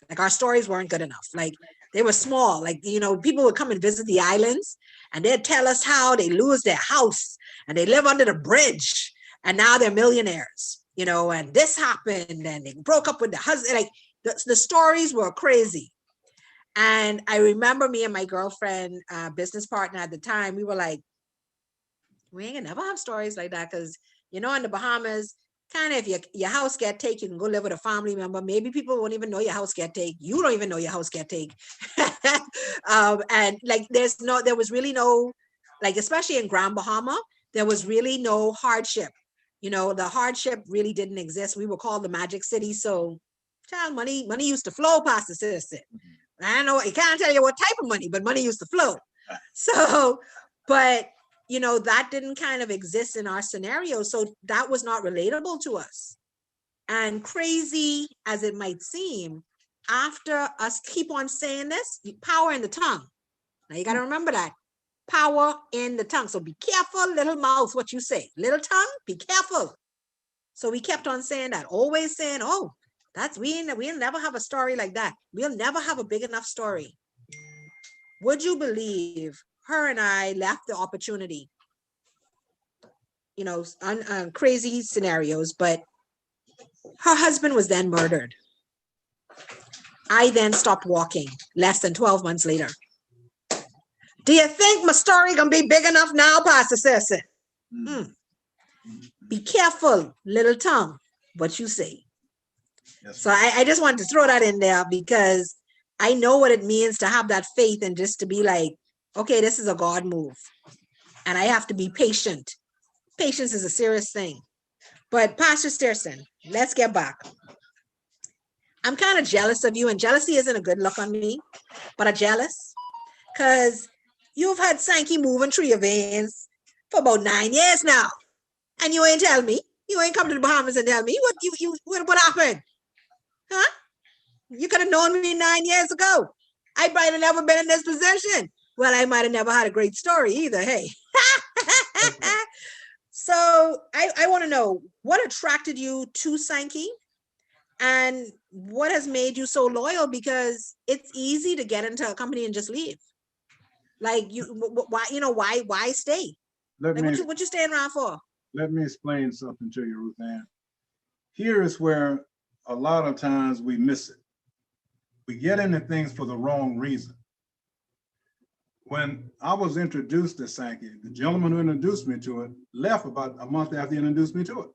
S1: Like our stories weren't good enough. Like they were small. Like, you know, people would come and visit the islands and they'd tell us how they lose their house and they live under the bridge and now they're millionaires, you know, and this happened and they broke up with the husband. Like the stories were crazy. And I remember me and my girlfriend, business partner at the time, we were like, we ain't gonna never have stories like that, because you know, in the Bahamas, kind of if your house get taken, you can go live with a family member. Maybe people won't even know your house get taken. You don't even know your house get taken. And like there was really no, like especially in Grand Bahama, there was really no hardship. You know, the hardship really didn't exist. We were called the Magic City, so child money used to flow past the system. I don't know, I can't tell you what type of money, but money used to flow. So, but you know, that didn't kind of exist in our scenario. So that was not relatable to us. And crazy as it might seem, after us keep on saying this, power in the tongue. Now you got to remember that. Power in the tongue. So be careful, little mouth, what you say. Little tongue, be careful. So we kept on saying that, always saying, oh, we'll never have a story like that. We'll never have a big enough story. Would you believe her and I left the opportunity? You know, crazy scenarios, but her husband was then murdered. I then stopped walking less than 12 months later. Do you think my story gonna be big enough now, Pastor Saracen? Be careful, little tongue, what you say. Yes, so I just wanted to throw that in there because I know what it means to have that faith and just to be like, okay, this is a God move. And I have to be patient. Patience is a serious thing. But Pastor Saracen, let's get back. I'm kind of jealous of you, and jealousy isn't a good look on me, but I'm jealous because you've had Sankey moving through your veins for about 9 years now. And you ain't tell me. You ain't come to the Bahamas and tell me what happened. Huh? You could have known me 9 years ago. I might have never been in this position. Well, I might have never had a great story either, hey. So I want to know what attracted you to Sankey and what has made you so loyal, because it's easy to get into a company and just leave. Like why stay? What you staying around for?
S2: Let me explain something to you, Ruth Ann. Here is where a lot of times we miss it. We get into things for the wrong reason. When I was introduced to Sankey, the gentleman who introduced me to it left about a month after he introduced me to it,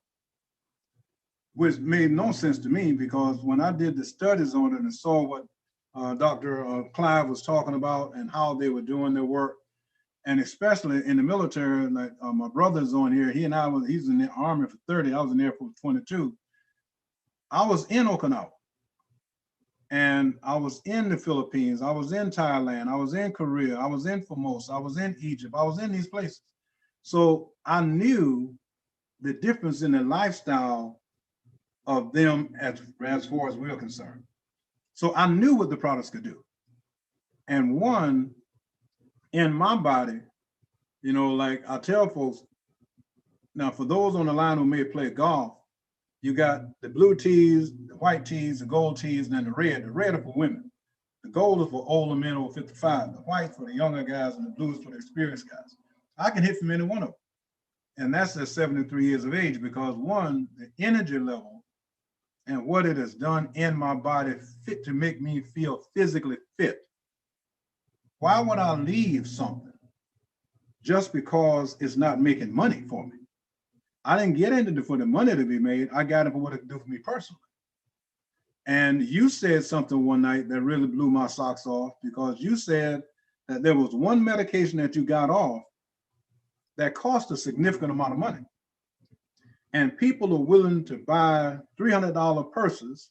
S2: which made no sense to me, because when I did the studies on it and saw what Dr. Clive was talking about and how they were doing their work, and especially in the military, like my brother's on here, he's in the Army for 30, I was in the Air Force for 22. I was in Okinawa. And I was in the Philippines, I was in Thailand, I was in Korea, I was in Formosa, I was in Egypt, I was in these places. So I knew the difference in the lifestyle of them as far as we're concerned. So I knew what the products could do. And one, in my body, you know, like I tell folks, now for those on the line who may play golf, you got the blue tees, the white tees, the gold tees, and then the red. The red are for women. The gold is for older men over 55. The white for the younger guys, and the blue is for the experienced guys. I can hit from any one of them. And that's at 73 years of age because one, the energy level and what it has done in my body fit to make me feel physically fit. Why would I leave something just because it's not making money for me? I didn't get into it for the money to be made. I got it for what it could do for me personally. And you said something one night that really blew my socks off because you said that there was one medication that you got off that cost a significant amount of money. And people are willing to buy $300 purses,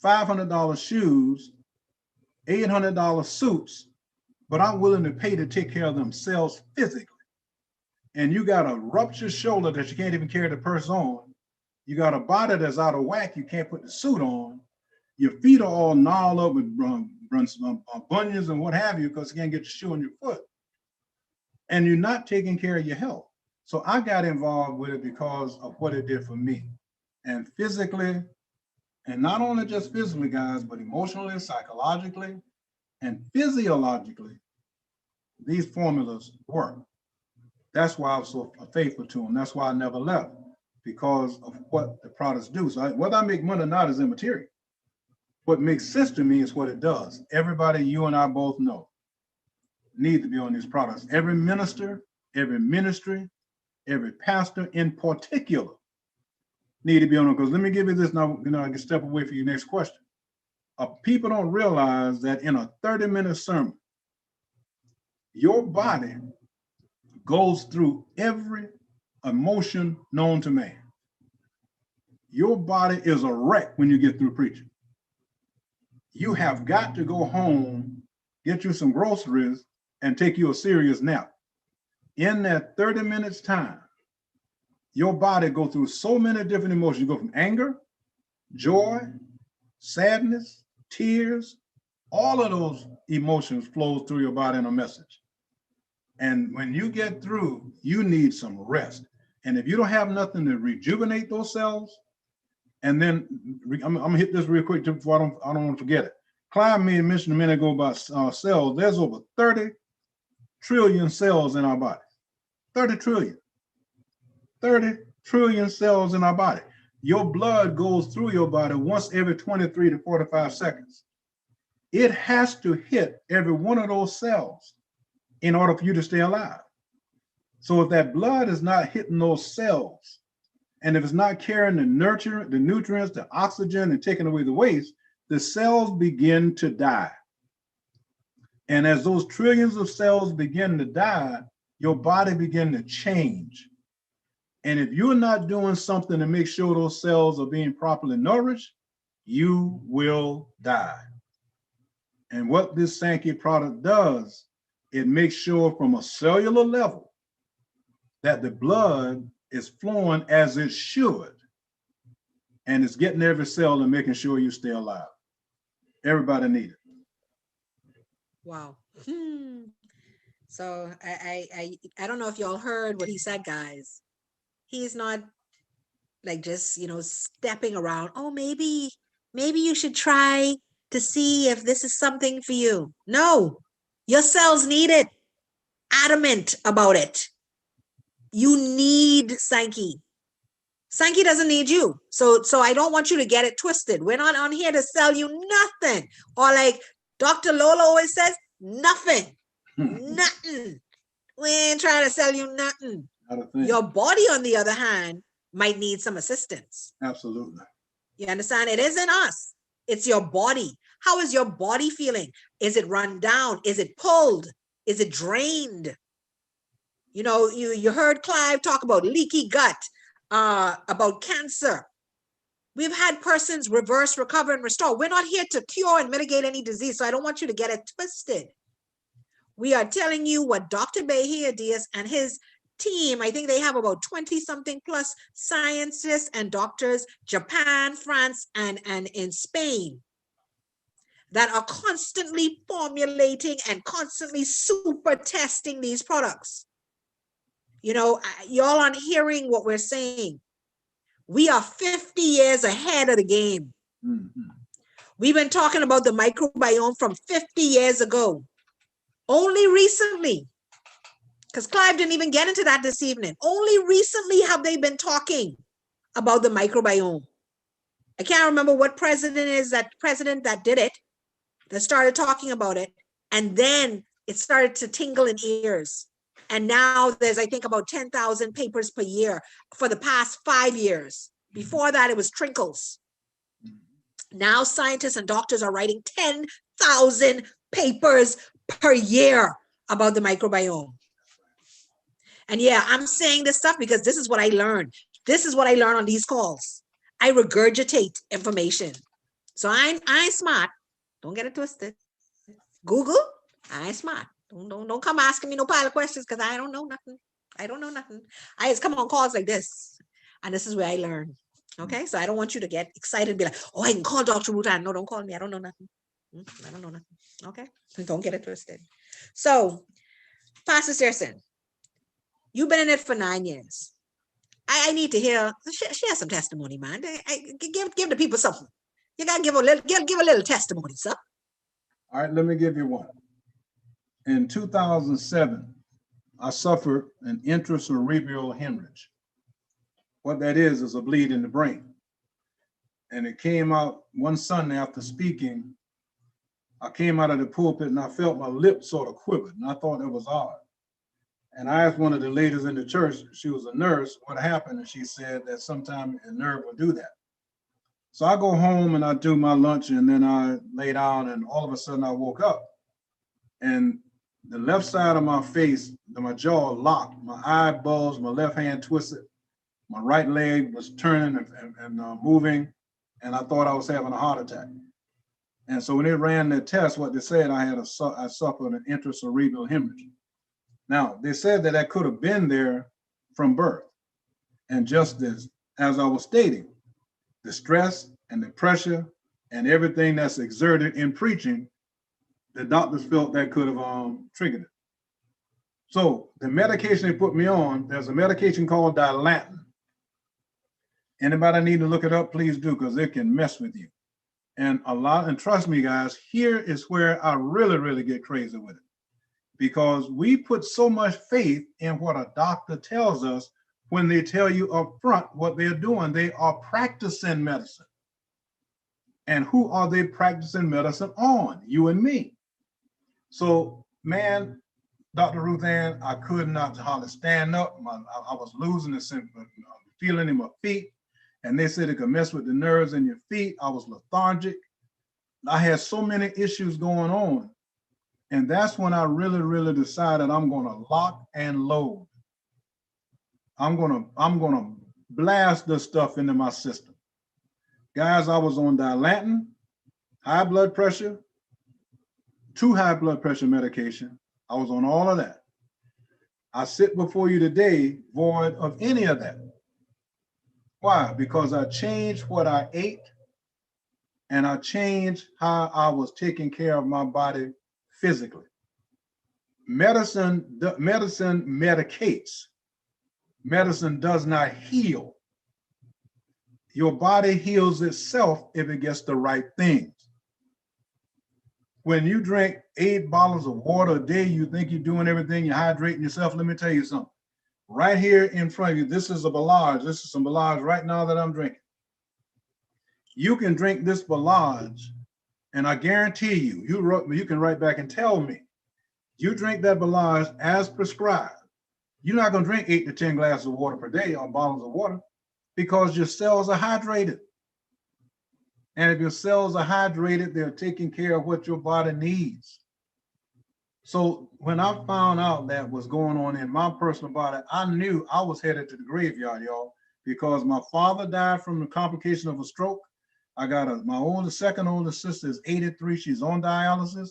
S2: $500 shoes, $800 suits, but I'm willing to pay to take care of themselves physically. And you got a ruptured shoulder that you can't even carry the purse on. You got a body that's out of whack. You can't put the suit on. Your feet are all gnarled up with bunions and what have you because you can't get your shoe on your foot. And you're not taking care of your health. So I got involved with it because of what it did for me. And physically, and not only just physically, guys, but emotionally, psychologically, and physiologically, these formulas work. That's why I was so faithful to them. That's why I never left, because of what the products do. So whether I make money or not is immaterial. What makes sense to me is what it does. Everybody, you and I both know, need to be on these products. Every minister, every ministry, every pastor in particular need to be on them. Because let me give you this now, I can step away for your next question. People don't realize that in a 30-minute sermon, your body goes through every emotion known to man. Your body is a wreck when you get through preaching. You have got to go home, get you some groceries, and take you a serious nap. In that 30 minutes time, your body go through so many different emotions. You go from anger, joy, sadness, tears, all of those emotions flows through your body in a message. And when you get through, you need some rest. And if you don't have nothing to rejuvenate those cells, and then I'm gonna hit this real quick before I don't want to forget it. Clive mentioned a minute ago about cells. There's over 30 trillion cells in our body. 30 trillion. 30 trillion cells in our body. Your blood goes through your body once every 23 to 45 seconds. It has to hit every one of those cells in order for you to stay alive. So if that blood is not hitting those cells, and if it's not carrying the nutrients, the oxygen, and taking away the waste, the cells begin to die. And as those trillions of cells begin to die, your body begin to change. And if you're not doing something to make sure those cells are being properly nourished, you will die. And what this Sankey product does, it makes sure from a cellular level that the blood is flowing as it should. And it's getting every cell and making sure you stay alive. Everybody needs it.
S1: Wow. So I don't know if y'all heard what he said, guys. He's not like just, stepping around. Oh, maybe you should try to see if this is something for you. No, your cells need it. Adamant about it. You need Sankey. Sankey doesn't need you. So I don't want you to get it twisted. We're not on here to sell you nothing. Or like Dr. Lola always says, nothing. Nothing. We ain't trying to sell you nothing. Your body, on the other hand, might need some assistance.
S2: Absolutely.
S1: You understand? It isn't us. It's your body. How is your body feeling? Is it run down? Is it pulled? Is it drained? You heard Clive talk about leaky gut, about cancer. We've had persons reverse, recover, and restore. We're not here to cure and mitigate any disease, so I don't want you to get it twisted. We are telling you what Dr. Bahia Diaz and his team. I think they have about 20 something plus scientists and doctors, Japan, France, and in Spain, that are constantly formulating and constantly super testing these products. You know, y'all aren't hearing what we're saying. We are 50 years ahead of the game.
S2: Mm-hmm.
S1: We've been talking about the microbiome from 50 years ago. Only recently, because Clive didn't even get into that this evening, only recently have they been talking about the microbiome. I can't remember what president that did it, that started talking about it, and then it started to tingle in ears. And now there's, I think, about 10,000 papers per year for the past 5 years. Before that, it was trickles. Now scientists and doctors are writing 10,000 papers per year about the microbiome. And yeah, I'm saying this stuff because this is what I learned. This is what I learn on these calls. I regurgitate information. So I ain't smart. Don't get it twisted. Google, I ain't smart. Don't come asking me no pile of questions because I don't know nothing. I don't know nothing. I just come on calls like this. And this is where I learn. Okay, so I don't want you to get excited and be like, oh, I can call Dr. Rutan. No, don't call me. I don't know nothing. I don't know nothing. Okay, don't get it twisted. So, Pastor Searson, you've been in it for 9 years. I need to hear, share some testimony, man. Give the people something. You gotta give a little testimony, sir.
S2: All right, let me give you one. In 2007, I suffered an intracerebral hemorrhage. What that is a bleed in the brain. And it came out one Sunday after speaking. I came out of the pulpit and I felt my lip sort of quivered, and I thought that was odd. And I asked one of the ladies in the church, she was a nurse, what happened? And she said that sometimes a nerve will do that. So I go home and I do my lunch and then I lay down, and all of a sudden I woke up and the left side of my face, my jaw locked, my eye bulged, my left hand twisted, my right leg was turning and moving, and I thought I was having a heart attack. And so when they ran the test, what they said, I suffered an intracerebral hemorrhage. Now, they said that could have been there from birth. And just as I was stating, the stress and the pressure and everything that's exerted in preaching, the doctors felt that could have triggered it. So the medication they put me on, there's a medication called Dilantin. Anybody need to look it up, please do, because it can mess with you. And trust me, guys, here is where I really, really get crazy with it. Because we put so much faith in what a doctor tells us when they tell you up front what they're doing. They are practicing medicine. And who are they practicing medicine on? You and me. So, man, Dr. Ruth Ann, I could not hardly stand up. I was losing the feeling in my feet. And they said it could mess with the nerves in your feet. I was lethargic. I had so many issues going on. And that's when I really, really decided I'm going to lock and load. I'm going to blast this stuff into my system. Guys, I was on Dilantin, high blood pressure, 2 high blood pressure medication. I was on all of that. I sit before you today void of any of that. Why? Because I changed what I ate and I changed how I was taking care of my body physically. Medicine medicates. Medicine does not heal. Your body heals itself if it gets the right things. When you drink 8 bottles of water a day, you think you're doing everything, you're hydrating yourself. Let me tell you something. Right here in front of you, this is a Balage. This is some Balage right now that I'm drinking. You can drink this Balage, and I guarantee you can write back and tell me, you drink that Balage as prescribed. You're not going to drink 8 to 10 glasses of water per day or bottles of water because your cells are hydrated. And if your cells are hydrated, they're taking care of what your body needs. So when I found out that was going on in my personal body, I knew I was headed to the graveyard, y'all, because my father died from the complication of a stroke. I got my second oldest sister is 83. She's on dialysis.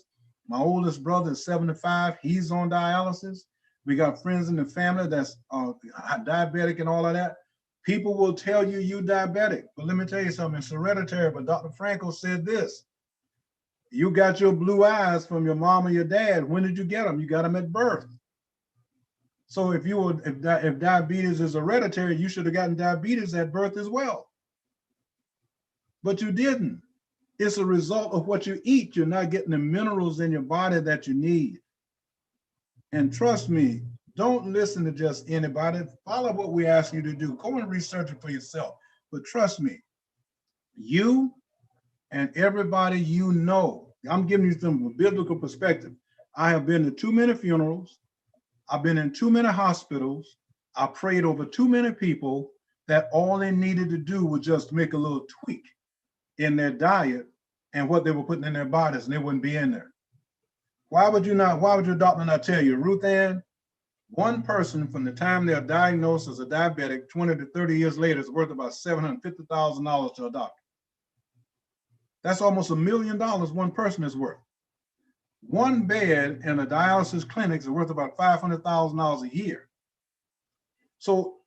S2: My oldest brother is 75. He's on dialysis. We got friends in the family that's diabetic and all of that. People will tell you you diabetic, but let me tell you something, it's hereditary. But Dr. Frankel said this: you got your blue eyes from your mom or your dad. When did you get them? You got them at birth. So if diabetes is hereditary, you should have gotten diabetes at birth as well. But you didn't. It's a result of what you eat. You're not getting the minerals in your body that you need. And trust me, don't listen to just anybody. Follow what we ask you to do. Go and research it for yourself. But trust me, you and everybody you know, I'm giving you from a biblical perspective. I have been to too many funerals. I've been in too many hospitals. I prayed over too many people that all they needed to do was just make a little tweak in their diet and what they were putting in their bodies, and they wouldn't be in there. Why would your doctor not tell you, Ruth Ann, one person from the time they're diagnosed as a diabetic, 20 to 30 years later, is worth about $750,000 to a doctor. That's almost $1 million one person is worth. One bed in a dialysis clinic is worth about $500,000 a year. So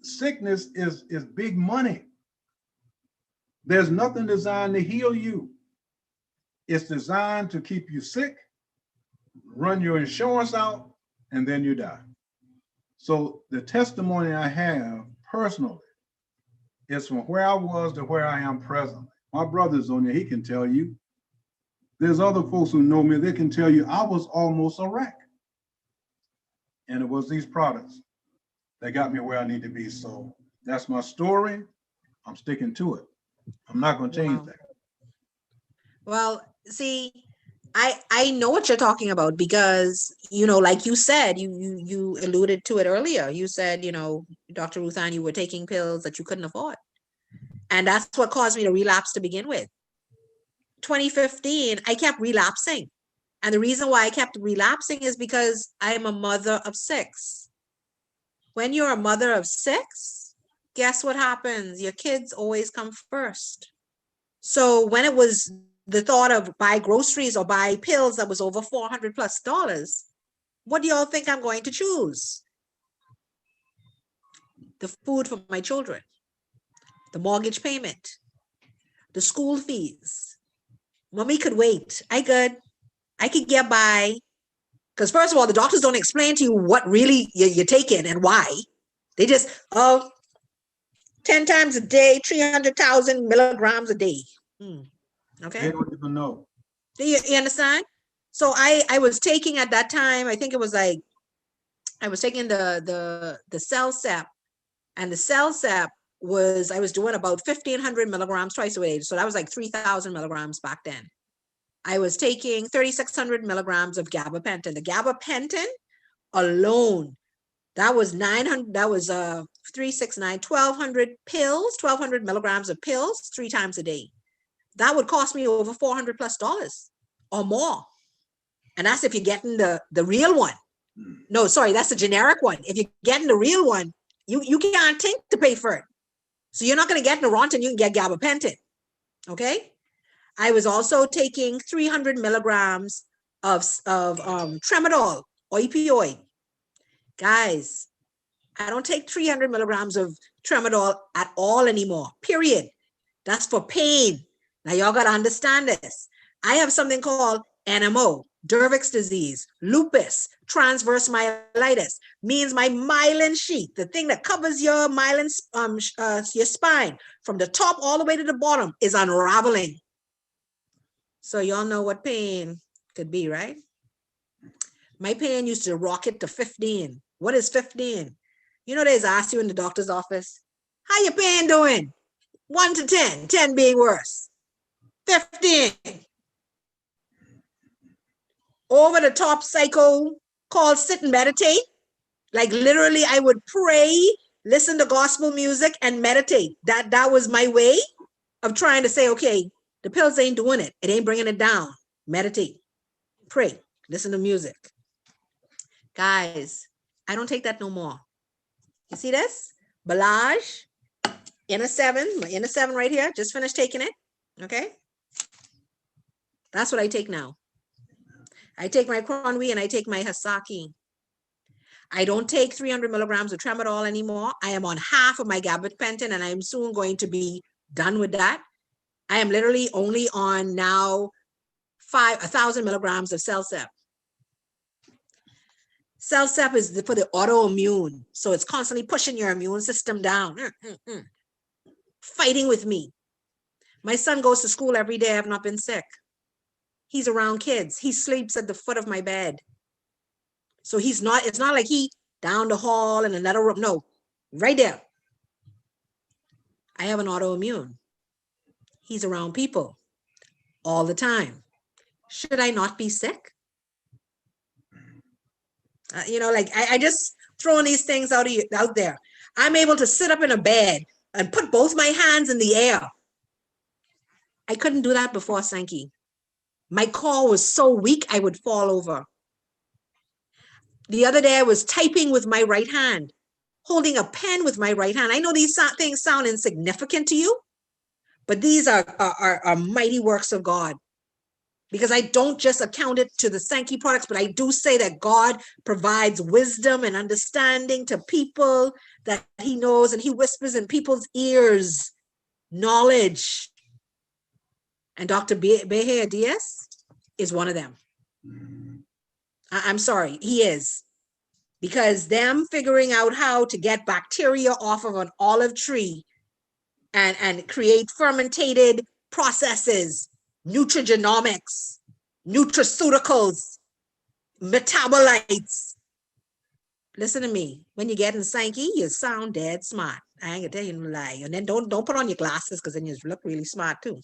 S2: sickness is big money. There's nothing designed to heal you. It's designed to keep you sick, run your insurance out, and then you die. So the testimony I have personally is from where I was to where I am presently. My brother's on there, he can tell you. There's other folks who know me, they can tell you I was almost a wreck. And it was these products that got me where I need to be. So that's my story. I'm sticking to it. I'm not going to change that.
S1: Well, see, I know what you're talking about because, like you said, you alluded to it earlier. You said, Dr. Ruth Ann, you were taking pills that you couldn't afford. And that's what caused me to relapse to begin with. 2015, I kept relapsing. And the reason why I kept relapsing is because I am a mother of 6. When you're a mother of 6, guess what happens? Your kids always come first. So when it was the thought of buy groceries or buy pills that was over $400+, what do y'all think I'm going to choose? The food for my children, the mortgage payment, the school fees. Mommy could wait. I could get by. Because first of all, the doctors don't explain to you what really you're taking and why. They just, 10 times a day, 300,000 milligrams a day. Okay.
S2: They don't even know.
S1: You understand? So I was taking at that time, I think it was like, I was taking the CellCep, and the CellCep I was doing about 1,500 milligrams twice a day. So that was like 3,000 milligrams back then. I was taking 3,600 milligrams of gabapentin. The gabapentin alone, that was 900, that was 369, 1,200 pills, 1,200 milligrams of pills 3 times a day. That would cost me over $400+ or more. And that's if you're getting the real one. No, sorry, that's the generic one. If you're getting the real one, you can't think to pay for it. So you're not going to get Neurontin, you can get gabapentin. Okay? I was also taking 300 milligrams of tramadol, opioid. Guys, I don't take 300 milligrams of tramadol at all anymore, period. That's for pain. Now, y'all got to understand this. I have something called NMO, Dervick's disease, lupus, transverse myelitis, means my myelin sheath, the thing that covers your myelin, your spine, from the top all the way to the bottom, is unraveling. So y'all know what pain could be, right? My pain used to rocket to 15. What is 15? They ask you in the doctor's office, how your pain doing? 1 to 10, 10 being worse. 15. Over the top psycho called sit and meditate. Like literally I would pray, listen to gospel music and meditate. That was my way of trying to say, okay, the pills ain't doing it. It ain't bringing it down. Meditate, pray, listen to music. Guys, I don't take that no more. You see this? Balage, inner 7, my inner 7 right here. Just finished taking it. Okay. That's what I take now. I take my Cronwy and I take my Hasaki. I don't take 300 milligrams of tramadol anymore. I am on half of my gabapentin, and I'm soon going to be done with that. I am literally only on now 1,000 milligrams of Celsep. Celsep is for the autoimmune. So it's constantly pushing your immune system down, fighting with me. My son goes to school every day. I've not been sick. He's around kids. He sleeps at the foot of my bed. So it's not like he down the hall in another room. No, right there. I have an autoimmune. He's around people all the time. Should I not be sick? I just throwing these things out there. I'm able to sit up in a bed and put both my hands in the air. I couldn't do that before Sankey. My core was so weak, I would fall over. The other day, I was typing with my right hand, holding a pen with my right hand. I know these things sound insignificant to you, but these are mighty works of God. Because I don't just account it to the Sankey products, but I do say that God provides wisdom and understanding to people that he knows, and he whispers in people's ears, knowledge. And Dr. Behe Diaz is one of them. I'm sorry, he is. Because them figuring out how to get bacteria off of an olive tree and create fermented processes, nutrigenomics, nutraceuticals, metabolites. Listen to me. When you get in Sankey, you sound dead smart. I ain't gonna tell you no lie. And then don't put on your glasses, because then you look really smart too.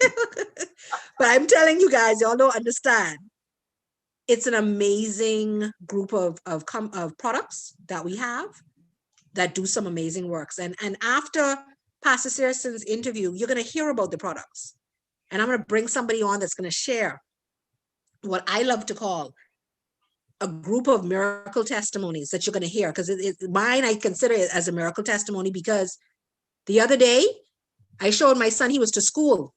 S1: But I'm telling you guys, y'all don't understand. It's an amazing group of products that we have that do some amazing works. And after Pastor Searson's interview, you're going to hear about the products. And I'm going to bring somebody on that's going to share what I love to call a group of miracle testimonies that you're going to hear. Because mine, I consider it as a miracle testimony, because the other day I showed my son, he was to school.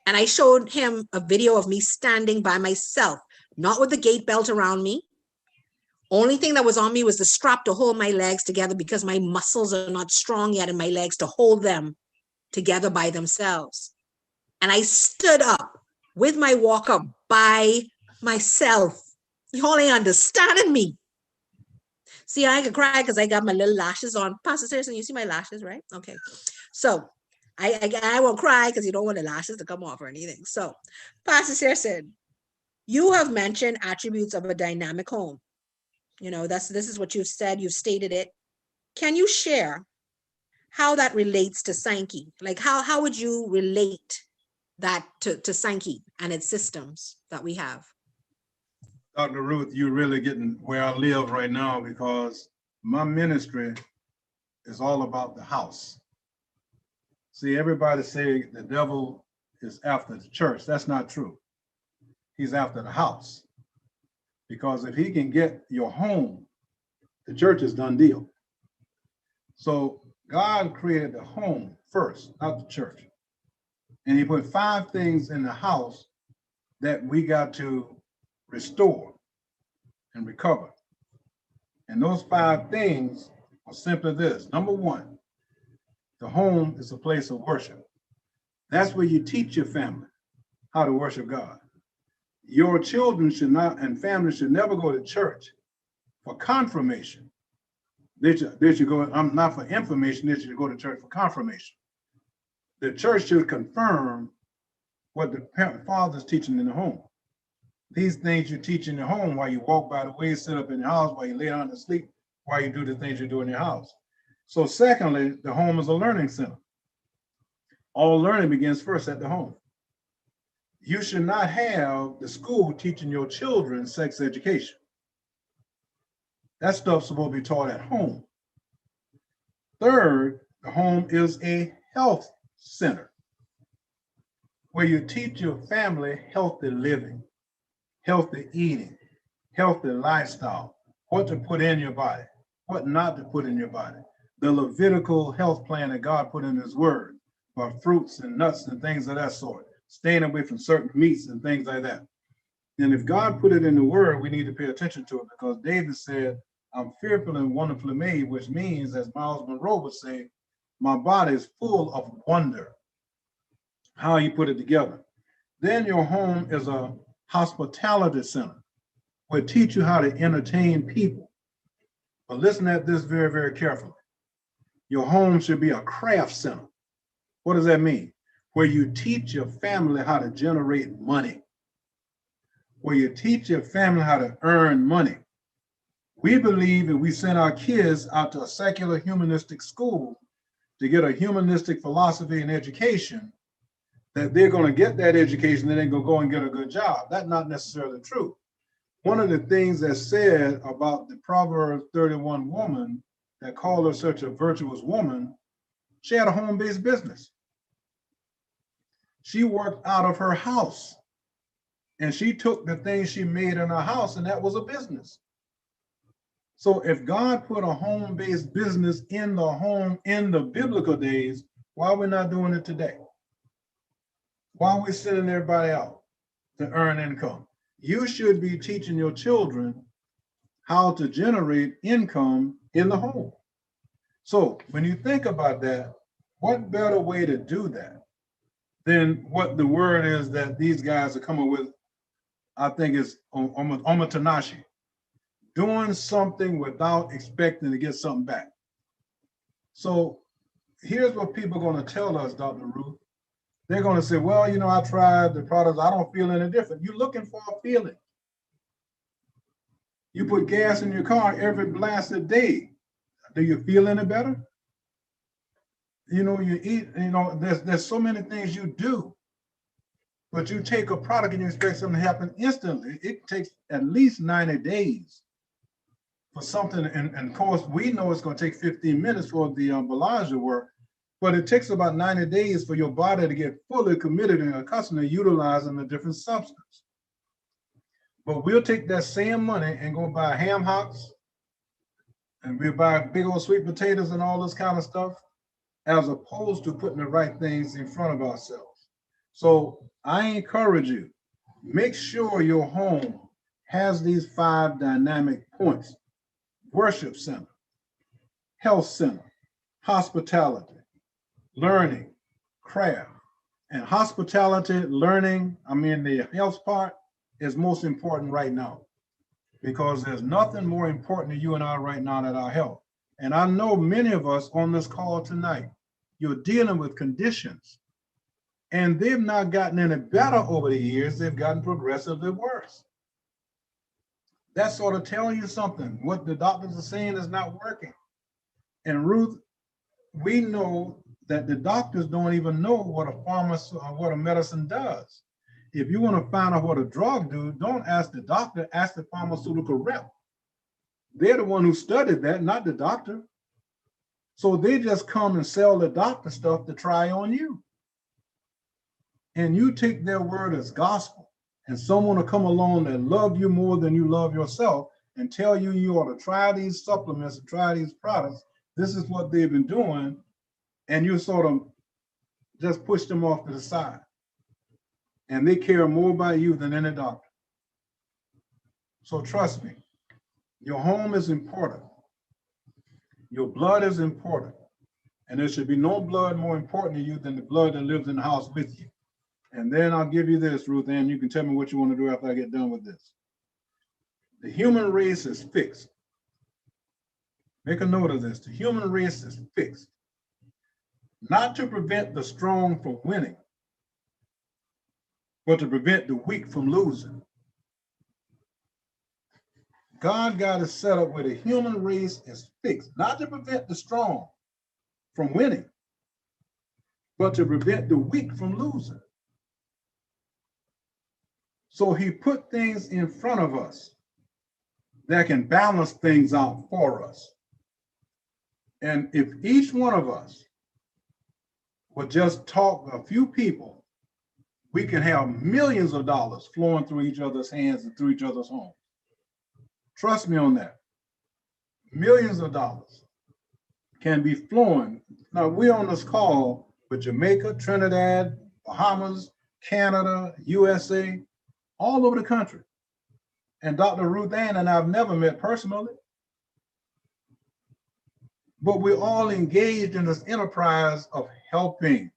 S1: And I showed him a video of me standing by myself, not with the gate belt around me. Only thing that was on me was the strap to hold my legs together, because my muscles are not strong yet in my legs to hold them together by themselves. And I stood up with my walker by myself. Y'all ain't understanding me. See, I can cry because I got my little lashes on. Pastor Saracen, you see my lashes, right? Okay. So I won't cry because you don't want the lashes to come off or anything. So Pastor Saracen, you have mentioned attributes of a dynamic home. This is what you've said. You've stated it. Can you share how that relates to Sankey? Like how would you relate that to Sankey and its systems that we have?
S2: Dr. Ruth, you're really getting where I live right now, because my ministry is all about the house. See, everybody say the devil is after the church. That's not true. He's after the house. Because if he can get your home, the church is done deal. So God created the home first, not the church. And he put 5 things in the house that we got to restore and recover. And those 5 things are simply this. Number 1, the home is a place of worship. That's where you teach your family how to worship God. Your children should not, and families should never go to church for confirmation. They should go, not for information, they should go to church for confirmation. The church should confirm what the father's teaching in the home. These things you teach in your home while you walk by the way, sit up in your house, while you lay down to sleep, while you do the things you do in your house. So secondly, the home is a learning center. All learning begins first at the home. You should not have the school teaching your children sex education. That stuff's supposed to be taught at home. Third, the home is a health center where you teach your family healthy living, healthy eating, healthy lifestyle, what to put in your body, what not to put in your body. The Levitical health plan that God put in his word for fruits and nuts and things of that sort, staying away from certain meats and things like that. And if God put it in the word, we need to pay attention to it, because David said, I'm fearfully and wonderfully made, which means, as Miles Monroe would say, my body is full of wonder. How you put it together. Then your home is a hospitality center. Will teach you how to entertain people. But listen at this very, very carefully. Your home should be a craft center. What does that mean? Where you teach your family how to generate money. Where you teach your family how to earn money. We believe if we send our kids out to a secular humanistic school to get a humanistic philosophy and education, that they're going to get that education and they're going to go and get a good job. That's not necessarily true. One of the things that's said about the Proverbs 31 woman that called her such a virtuous woman, she had a home-based business. She worked out of her house, and she took the things she made in her house, and that was a business. So if God put a home-based business in the home in the biblical days, why are we not doing it today? Why are we sending everybody out to earn income? You should be teaching your children how to generate income in the home. So when you think about that, what better way to do that than what the word is that these guys are coming with? I think is omatanashi, doing something without expecting to get something back. So here's what people are going to tell us, Dr. Ruth. They're going to say, well, you know, I tried the products. I don't feel any different. You're looking for a feeling. You put gas in your car every blasted day. Do you feel any better? You know, you eat, you know, there's so many things you do, but you take a product and you expect something to happen instantly. It takes at least 90 days for something. And of course, we know it's going to take 15 minutes for the Balage to work. But it takes about 90 days for your body to get fully committed and accustomed to utilizing a different substance. But we'll take that same money and go buy ham hocks, and we'll buy big old sweet potatoes and all this kind of stuff, as opposed to putting the right things in front of ourselves. So I encourage you, make sure your home has these 5 dynamic points: worship center, health center, hospitality, learning, craft. And hospitality, learning, I mean, the health part is most important right now, because there's nothing more important to you and I right now than our health. And I know many of us on this call tonight, you're dealing with conditions, and they've not gotten any better over the years. They've gotten progressively worse. That sort of telling you something. What the doctors are saying is not working. And Ruth, we know that the doctors don't even know what a pharmacy or what a medicine does. If you want to find out what a drug do, don't ask the doctor, ask the pharmaceutical rep. They're the one who studied that, not the doctor. So they just come and sell the doctor stuff to try on you. And you take their word as gospel, and someone will come along that love you more than you love yourself and tell you you ought to try these supplements and try these products. This is what they've been doing. And you sort of just push them off to the side. And they care more about you than any doctor. So trust me, your home is important. Your blood is important. And there should be no blood more important to you than the blood that lives in the house with you. And then I'll give you this, Ruth Ann, you can tell me what you want to do after I get done with this. The human race is fixed. Make a note of this. The human race is fixed. Not to prevent the strong from winning, but to prevent the weak from losing. God got it set up where the human race is fixed, not to prevent the strong from winning, but to prevent the weak from losing. So he put things in front of us that can balance things out for us. And if each one of us would just talk a few people, we can have millions of dollars flowing through each other's hands and through each other's homes. Trust me on that. Millions of dollars can be flowing. Now, we're on this call with Jamaica, Trinidad, Bahamas, Canada, USA, all over the country. And Dr. Ruth Ann and I've never met personally, but we're all engaged in this enterprise of helping.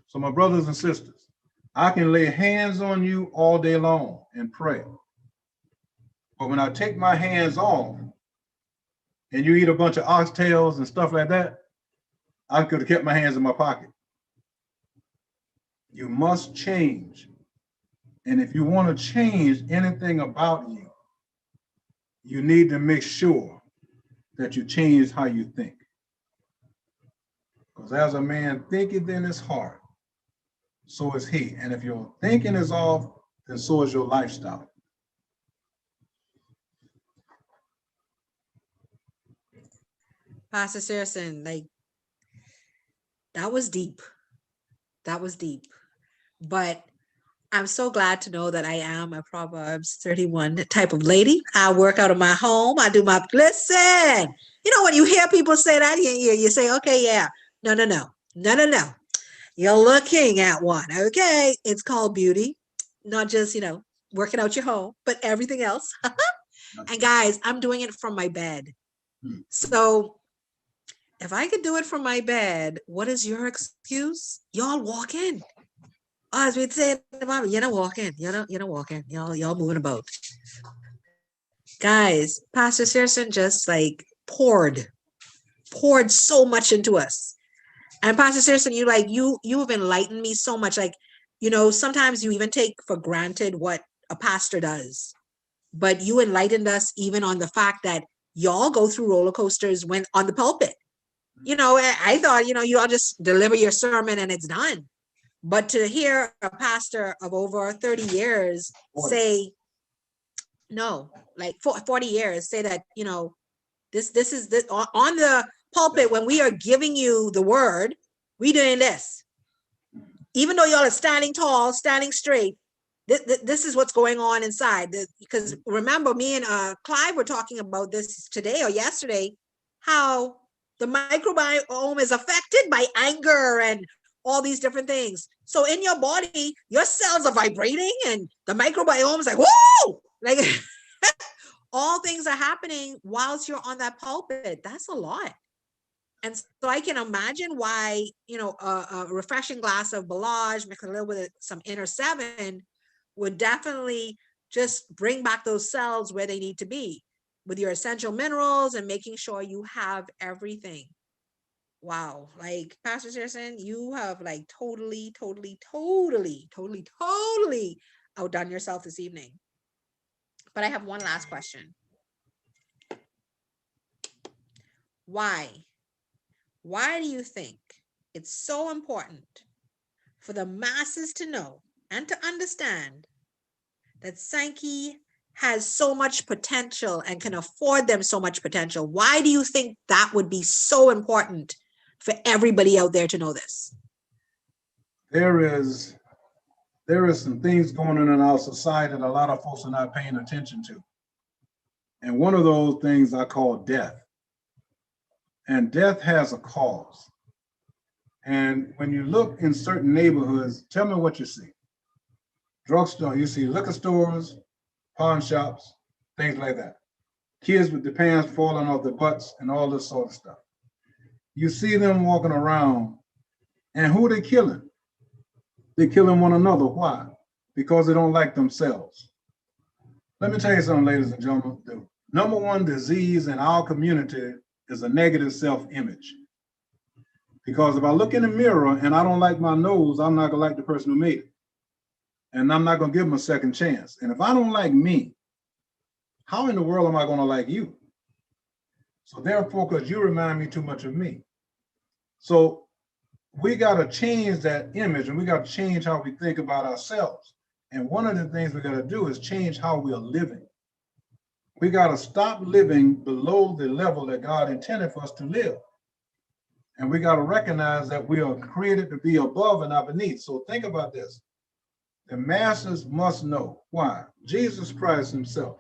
S2: So my brothers and sisters, I can lay hands on you all day long and pray. But when I take my hands off and you eat a bunch of oxtails and stuff like that, I could have kept my hands in my pocket. You must change. And if you want to change anything about you, you need to make sure that you change how you think. Because as a man thinketh in his heart, so is he. And if your thinking is off, then so is your lifestyle.
S1: Pastor Saracen, like, that was deep. That was deep. But I'm so glad to know that I am a Proverbs 31 type of lady. I work out of my home. I do my, listen, you know, when you hear people say that, you say, okay, yeah. No. You're looking at one, okay? It's called beauty, not just, you know, working out your home, but everything else. And guys, I'm doing it from my bed. So if I could do it from my bed, what is your excuse? Y'all walk in. As we'd say in the Bible, you're not walking. You're not walking. Y'all moving about. Guys, Pastor Saracen just like poured so much into us. And Pastor Saracen, you have enlightened me so much. Like, you know, sometimes you even take for granted what a pastor does, but you enlightened us even on the fact that y'all go through roller coasters when on the pulpit. You know, I thought, you know, you all just deliver your sermon and it's done. But to hear a pastor of over 30 years say, no, like 40 years, say that, you know, this is this on the pulpit when we are giving you the word, we doing this. Even though y'all are standing tall, standing straight, this is what's going on inside. Because remember, me and Clive were talking about this today or yesterday, how the microbiome is affected by anger and all these different things. So in your body, your cells are vibrating and the microbiome is like, whoa! Like all things are happening whilst you're on that pulpit. That's a lot. And so I can imagine why, you know, a refreshing glass of Belage mixed a little with some Inner 7 would definitely just bring back those cells where they need to be with your essential minerals and making sure you have everything. Wow. Like Pastor Saracen, you have like totally outdone yourself this evening. But I have one last question. Why do you think it's so important for the masses to know and to understand that Sankey has so much potential and can afford them so much potential? Why do you think that would be so important for everybody out there to know this?
S2: There is some things going on in our society that a lot of folks are not paying attention to. And one of those things I call death. And death has a cause. And when you look in certain neighborhoods, tell me what you see. Drugstore, you see liquor stores, pawn shops, things like that. Kids with the pants falling off their butts and all this sort of stuff. You see them walking around, and who are they killing? They're killing one another. Why? Because they don't like themselves. Let me tell you something, ladies and gentlemen. The number one disease in our community is a negative self-image. Because if I look in the mirror and I don't like my nose, I'm not gonna like the person who made it. And I'm not gonna give them a second chance. And if I don't like me, how in the world am I gonna like you? So therefore, because you remind me too much of me. So we gotta change that image and we gotta change how we think about ourselves. And one of the things we gotta do is change how we are living. We gotta stop living below the level that God intended for us to live. And we got to recognize that we are created to be above and not beneath. So think about this. The masses must know. Why? Jesus Christ himself,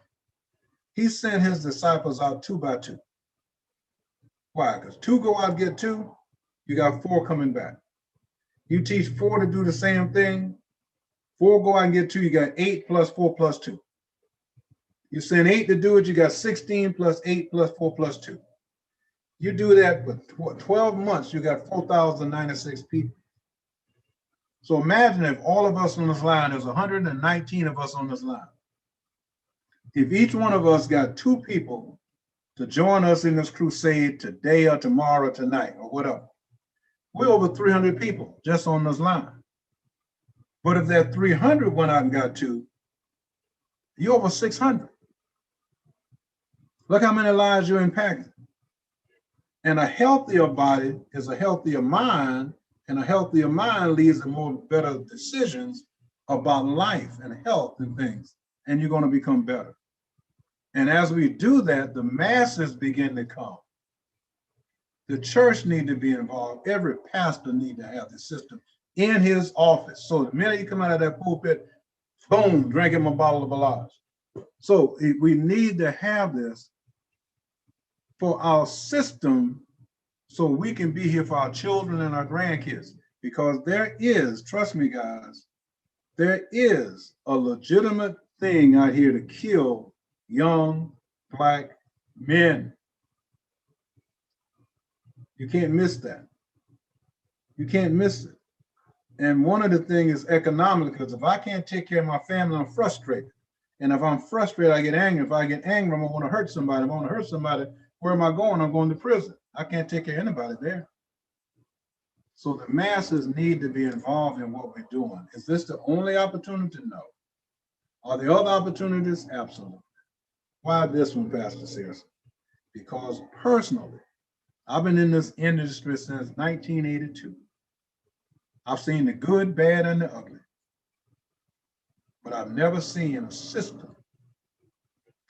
S2: he sent his disciples out 2 by 2. Why? Because 2 go out and get 2, you got 4 coming back. You teach 4 to do the same thing, 4 go out and get 2, you got 8 plus 4 plus 2. You send 8 to do it, you got 16 plus 8 plus 4 plus 2. You do that for 12 months, you got 4,096 people. So imagine if all of us on this line, there's 119 of us on this line. If each one of us got 2 people to join us in this crusade today or tomorrow or tonight or whatever, we're over 300 people just on this line. But if that 300 went out and got 2, you're over 600. Look how many lives you're impacting. And a healthier body is a healthier mind, and a healthier mind leads to more better decisions about life and health and things, and you're going to become better. And as we do that, the masses begin to come. The church need to be involved. Every pastor need to have the system in his office. So the minute you come out of that pulpit, boom, drink him a bottle of Balage. So we need to have this for our system so we can be here for our children and our grandkids. Because there is, trust me guys, there is a legitimate thing out here to kill young Black men. You can't miss that. You can't miss it. And one of the things is economic, because if I can't take care of my family, I'm frustrated. And if I'm frustrated, I get angry. If I get angry, I'm going to want to hurt somebody. If I want to hurt somebody, where am I going? I'm going to prison. I can't take care of anybody there. So the masses need to be involved in what we're doing. Is this the only opportunity? No. Are there other opportunities? Absolutely. Why this one, Pastor Sears? Because personally, I've been in this industry since 1982. I've seen the good, bad, and the ugly. But I've never seen a system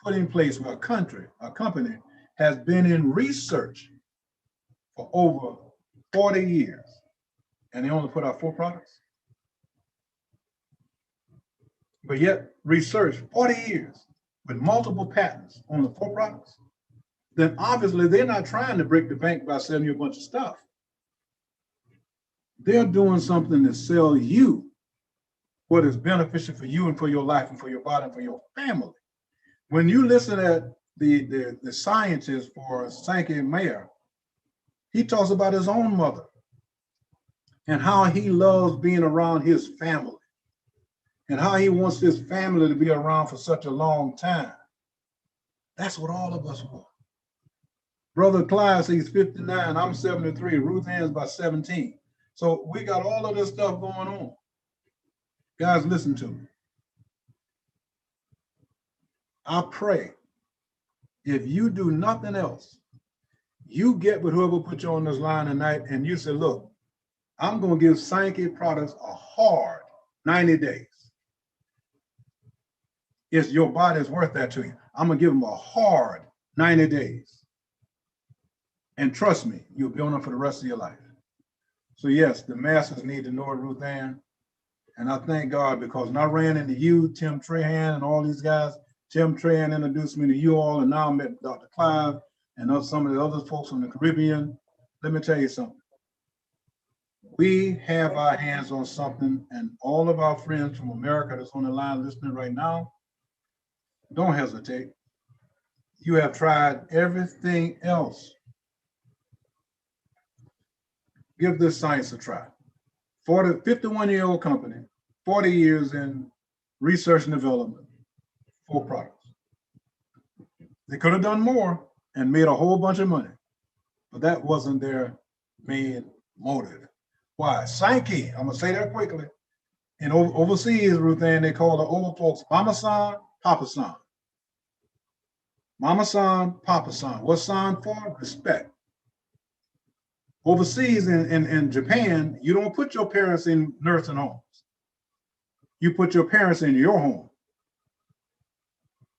S2: put in place where a company has been in research for over 40 years, and they only put out 4 products. But yet, research 40 years with multiple patents on the 4 products, then obviously they're not trying to break the bank by selling you a bunch of stuff. They're doing something to sell you what is beneficial for you and for your life and for your body and for your family. When you listen at the scientist for Sankey Mayer, he talks about his own mother and how he loves being around his family and how he wants his family to be around for such a long time. That's what all of us want. Brother Clyde says he's 59, I'm 73, Ruth Ann's about 17. So we got all of this stuff going on. Guys, listen to me. I pray if you do nothing else, you get with whoever put you on this line tonight and you say, look, I'm going to give Sankey Products a hard 90 days. If your body is worth that to you, I'm going to give them a hard 90 days. And trust me, you'll be on them for the rest of your life. So yes, the masses need to know Ruth Ann. And I thank God, because when I ran into you, Tim Trahan, and all these guys, Tim Trahan introduced me to you all, and now I met Dr. Clive and some of the other folks from the Caribbean. Let me tell you something. We have our hands on something, and all of our friends from America that's on the line listening right now, don't hesitate. You have tried everything else. Give this science a try. 51-year-old company, 40 years in research and development, 4 products. They could have done more and made a whole bunch of money, but that wasn't their main motive. Why? Sankey, I'm gonna say that quickly. In overseas, Ruth Ann, they call the old folks Mama San, Papa San. Mama San, Papa San. What's San for? Respect. Overseas in Japan, you don't put your parents in nursing homes. You put your parents in your home.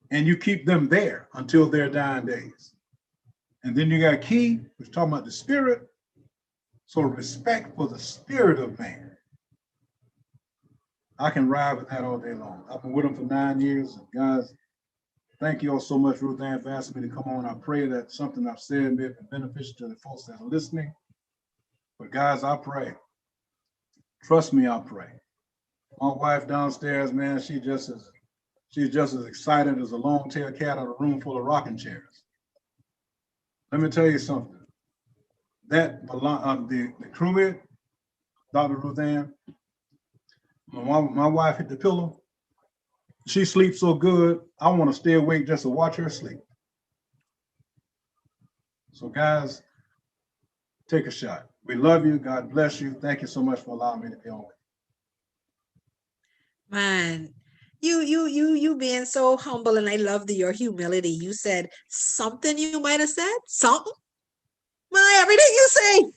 S2: And you keep them there until their dying days. And then you got Key, which is talking about the spirit. So respect for the spirit of man. I can ride with that all day long. I've been with them for 9 years. And guys, thank you all so much, Ruth Ann, for asking me to come on. I pray that something I've said may have been beneficial to the folks that are listening. But guys, I pray. Trust me, I pray. My wife downstairs, man, she just is She's just as excited as a long-tailed cat in a room full of rocking chairs. Let me tell you something. That the crewmate, Dr. Ruth Ann, when my wife hit the pillow, she sleeps so good, I want to stay awake just to watch her sleep. So guys, take a shot. We love you. God bless you. Thank you so much for allowing me to be on with you.
S1: Man, you being so humble, and I love your humility. You said something you might have said, something. Everything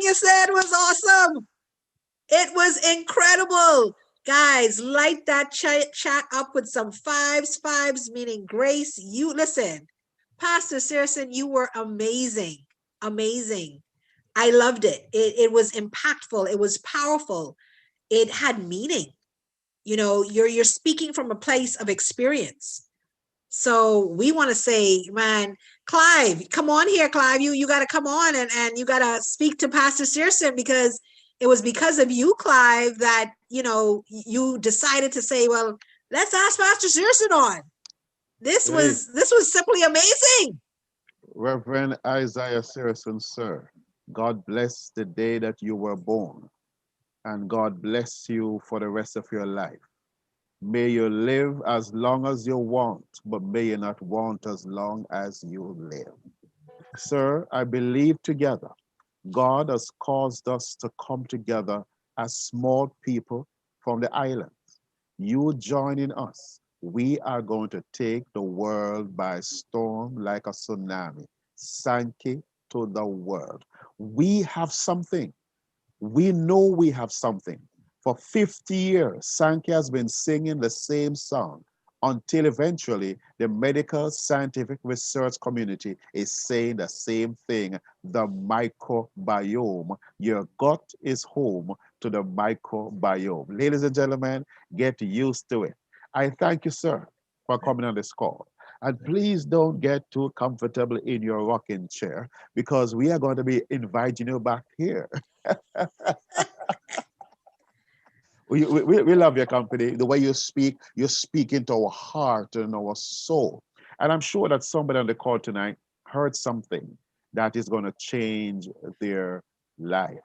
S1: you said was awesome. It was incredible. Guys, light that chat up with some fives meaning grace. You listen, Pastor Searson, you were amazing. Amazing. I loved it. It was impactful. It was powerful. It had meaning. You know, you're speaking from a place of experience. So we want to say, man, Clive, come on here, Clive. You got to come on and you got to speak to Pastor Searson, because it was because of you, Clive, that, you know, you decided to say, well, let's ask Pastor Searson on. This was simply amazing.
S3: Reverend Isaiah Searson, sir, God bless the day that you were born, and God bless you for the rest of your life. May you live as long as you want, but may you not want as long as you live. Sir, I believe together God has caused us to come together as small people from the islands. You joining us, we are going to take the world by storm like a tsunami. Sankey to the world. We have something. We know we have something. For 50 years, Sankey has been singing the same song until eventually the medical scientific research community is saying the same thing, the microbiome. Your gut is home to the microbiome. Ladies and gentlemen, get used to it. I thank you, sir, for coming on this call. And please don't get too comfortable in your rocking chair, because we are going to be inviting you back here. We love your company. The way you speak into our heart and our soul. And I'm sure that somebody on the call tonight heard something that is going to change their life.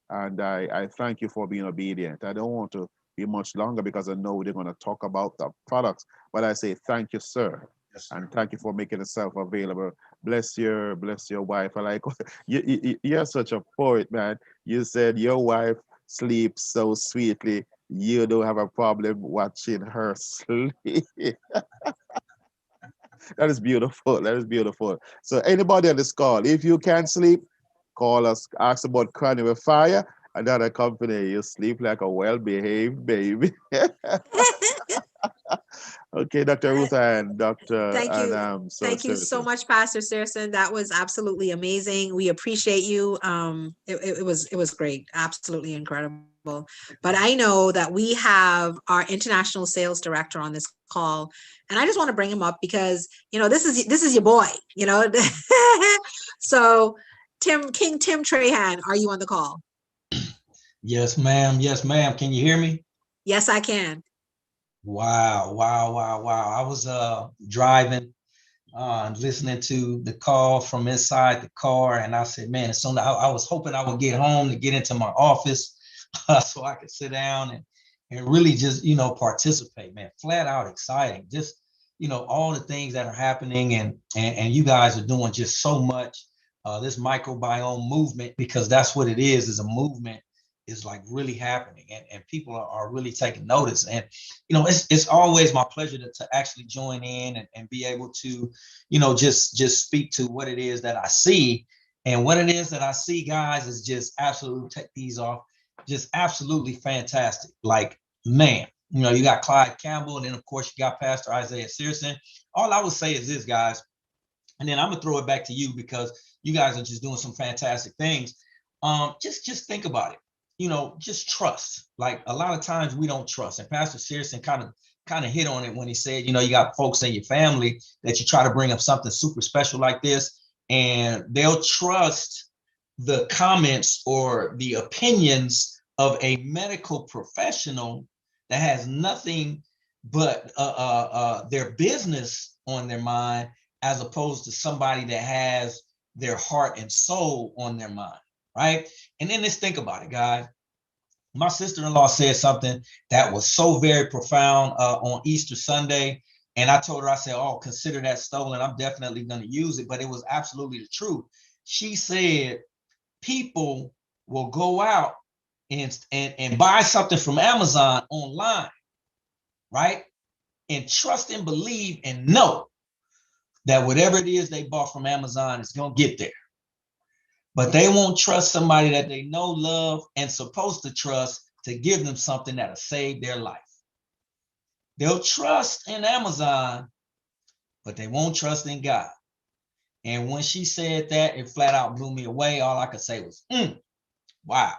S3: And I thank you for being obedient. I don't want to be much longer because I know they're going to talk about the products. But I say thank you, sir.
S2: Yes, sir.
S3: And thank you for making yourself available. Bless your wife. I like you're such a poet, man. You said your wife sleeps so sweetly. You don't have a problem watching her sleep. That is beautiful. That is beautiful. So anybody on this call, if you can't sleep, call us, ask about crying with fire, and that'll accompany you. Sleep like a well-behaved baby. Okay, Dr. Ruth and Dr.
S1: Thank you.
S3: and
S1: Thank you so much, Pastor Searson. That was absolutely amazing. We appreciate you. It was great. Absolutely incredible. But I know that we have our international sales director on this call, and I just want to bring him up because, you know, this is your boy, you know. So King Tim Trahan, are you on the call?
S4: Yes, ma'am. Yes, ma'am. Can you hear me?
S1: Yes, I can.
S4: Wow. I was driving listening to the call from inside the car, and I said, man, as soon as I was hoping I would get home to get into my office so I could sit down and really just, you know, participate, man. Flat out exciting. Just, you know, all the things that are happening, and you guys are doing just so much. This microbiome movement, because that's what it is a movement, is like really happening, and people are really taking notice. And, you know, it's always my pleasure to actually join in and be able to, you know, just speak to what it is that I see. And what it is that I see, guys, is just absolutely, take these off, just absolutely fantastic. Like, man, you know, you got Clyde Campbell, and then of course you got Pastor Isaiah Searson. All I would say is this, guys, and then I'm gonna throw it back to you because you guys are just doing some fantastic things. Just think about it. You know, just trust. Like, a lot of times we don't trust, and Pastor Searson kind of hit on it when he said, you know, you got folks in your family that you try to bring up something super special like this, and they'll trust the comments or the opinions of a medical professional that has nothing but their business on their mind, as opposed to somebody that has their heart and soul on their mind, right? And then let's think about it, guys. My sister-in-law said something that was so very profound on Easter Sunday. And I told her, I said, oh, consider that stolen. I'm definitely going to use it. But it was absolutely the truth. She said, people will go out and buy something from Amazon online, right? And trust and believe and know that whatever it is they bought from Amazon is going to get there. But they won't trust somebody that they know, love, and supposed to trust to give them something that'll save their life. They'll trust in Amazon, but they won't trust in God. And when she said that, it flat out blew me away. All I could say was, wow.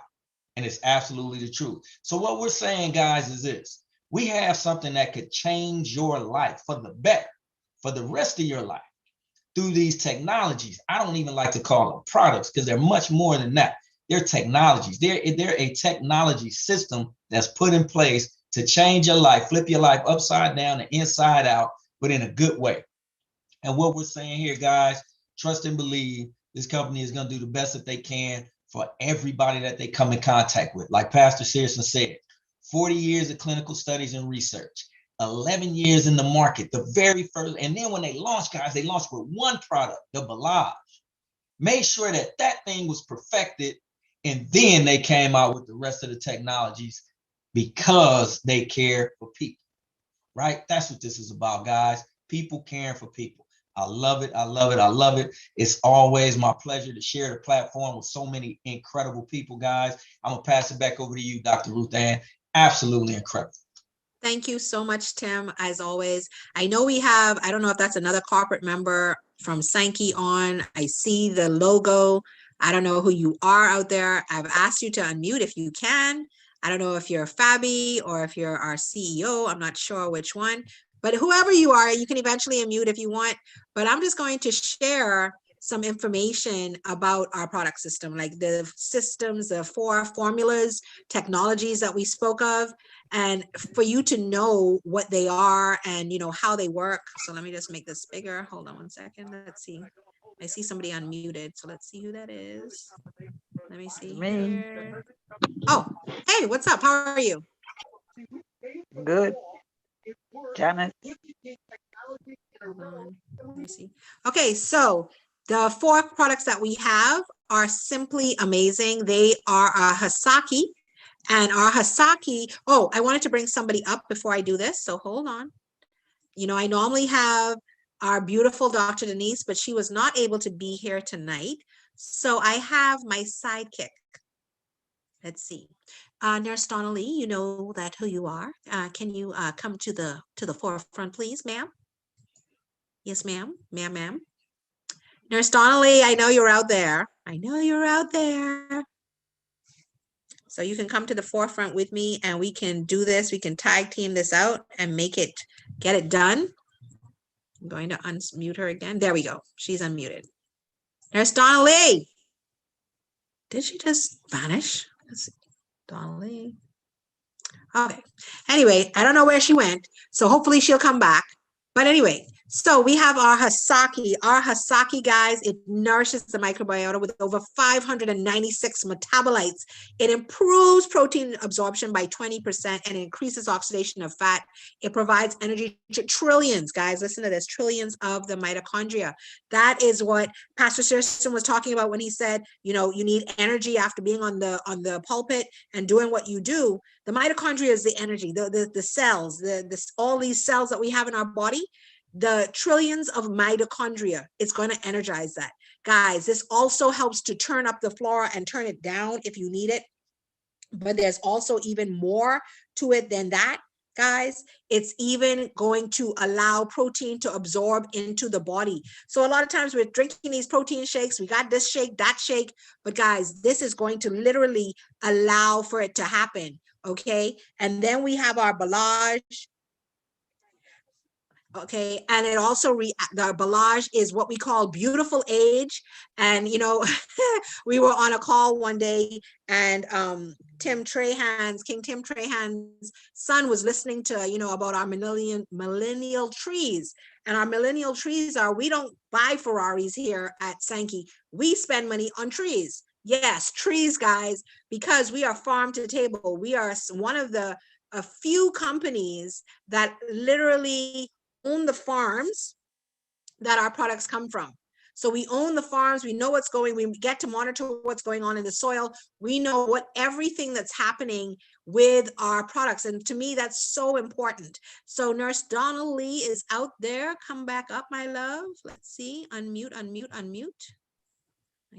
S4: And it's absolutely the truth. So what we're saying, guys, is this. We have something that could change your life for the better, for the rest of your life, through these technologies. I don't even like to call them products because they're much more than that. They're technologies. They're a technology system that's put in place to change your life, flip your life upside down and inside out, but in a good way. And what we're saying here, guys, trust and believe this company is going to do the best that they can for everybody that they come in contact with. Like Pastor Searson said, 40 years of clinical studies and research, 11 years in the market, the very first. And then when they launched, guys, they launched with one product, the Balage. Made sure that that thing was perfected. And then they came out with the rest of the technologies because they care for people, right? That's what this is about, guys. People caring for people. I love it. I love it. I love it. It's always my pleasure to share the platform with so many incredible people, guys. I'm going to pass it back over to you, Dr. Ruth Ann. Absolutely incredible.
S1: Thank you so much, Tim, as always. I know we have, I don't know if that's another corporate member from Sankey on. I see the logo. I don't know who you are out there. I've asked you to unmute if you can. I don't know if you're Fabi or if you're our CEO. I'm not sure which one. But whoever you are, you can eventually unmute if you want. But I'm just going to share some information about our product system, like the systems, the 4 formulas, technologies that we spoke of, and for you to know what they are and how they work. So let me just make this bigger. Hold on one second. Let's see. I see somebody unmuted. So let's see who that is. Let me see here. Oh, hey, what's up? How are you?
S5: Good. Janet.
S1: Hold on. Let me see. Okay, so the 4 products that we have are simply amazing. They are a Hasaki, and our Hasaki. Oh, I wanted to bring somebody up before I do this, so hold on. I normally have our beautiful Dr. Denise, but she was not able to be here tonight. So I have my sidekick. Let's see. Nurse Donnelly, you know that who you are. Can you come to the forefront, please, ma'am? Yes, ma'am. Ma'am. Nurse Donnelly, I know you're out there. I know you're out there. So you can come to the forefront with me and we can do this. We can tag team this out and get it done. I'm going to unmute her again. There we go. She's unmuted. Nurse Donnelly. Did she just vanish? Let's see. Donnelly. Okay. Anyway, I don't know where she went. So hopefully she'll come back. But anyway, so we have our Hasaki. Our Hasaki, guys, it nourishes the microbiota with over 596 metabolites. It improves protein absorption by 20% and increases oxidation of fat. It provides energy to trillions, guys. Listen to this, trillions of the mitochondria. That is what Pastor Searson was talking about when he said, you need energy after being on the pulpit and doing what you do. The mitochondria is the energy, the cells, all these cells that we have in our body. The trillions of mitochondria, it's going to energize that. Guys, this also helps to turn up the flora and turn it down if you need it. But there's also even more to it than that, guys. It's even going to allow protein to absorb into the body. So a lot of times we're drinking these protein shakes. We got this shake, that shake. But guys, this is going to literally allow for it to happen. Okay. And then we have our Balage. Okay, and it also the emballage is what we call beautiful age. And you know, we were on a call one day, and King Tim Trahan's son was listening to, you know, about our millennial trees. And our millennial trees are, we don't buy Ferraris here at Sankey. We spend money on trees. Yes, trees, guys, because we are farm to table. We are one of the a few companies that literally own the farms that our products come from. So we own the farms, we know what's going, we get to monitor what's going on in the soil. We know what everything that's happening with our products. And to me, that's so important. So Nurse Donald Lee is out there. Come back up, my love. Let's see, unmute. I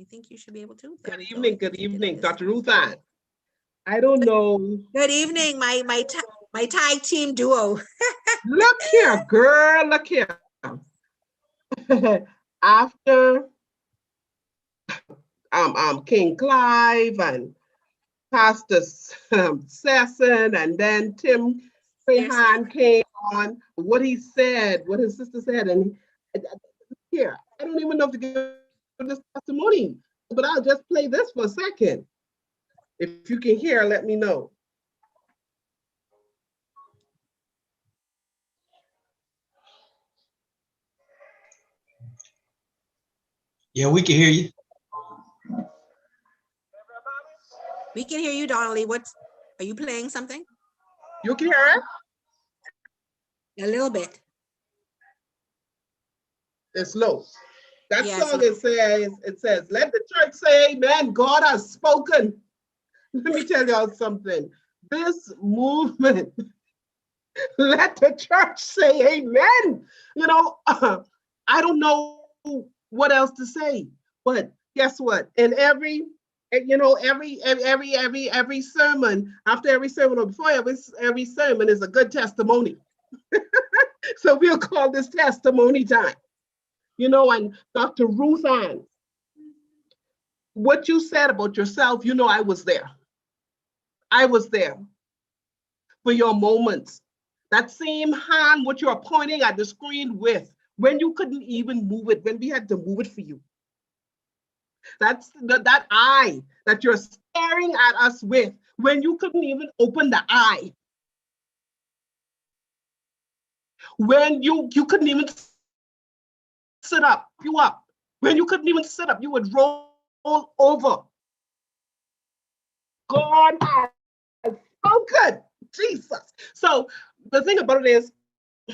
S1: think you should be able to.
S6: Good evening, Dr. Ruth Ann. I don't know.
S1: Good evening, my tag team duo.
S6: Look here, girl, look here. After King Clive and Pastor Sesson, and then Tim Trahan came on, what he said, what his sister said, and here, I don't even know if to give this testimony, but I'll just play this for a second. If you can hear, let me know.
S4: Yeah, we can hear you.
S1: We can hear you, Donnelly. Are you playing something?
S6: You can hear it?
S1: A little bit.
S6: It's low. That
S1: Yes.
S6: song, it says, let the church say amen. God has spoken. Let me tell y'all something. This movement, let the church say amen. You know, I don't know what else to say, but guess what? In every sermon, after every sermon or before every sermon is a good testimony. So we'll call this testimony time. You know, and Dr. Ruth Ann, what you said about yourself, you know, I was there. I was there for your moments. That same hand, what you're pointing at the screen with, when you couldn't even move it, when we had to move it for you. That's that eye that you're staring at us with, when you couldn't even open the eye. When you couldn't even sit up, when you couldn't even sit up, you would roll over. God has spoken, Jesus. So the thing about it is,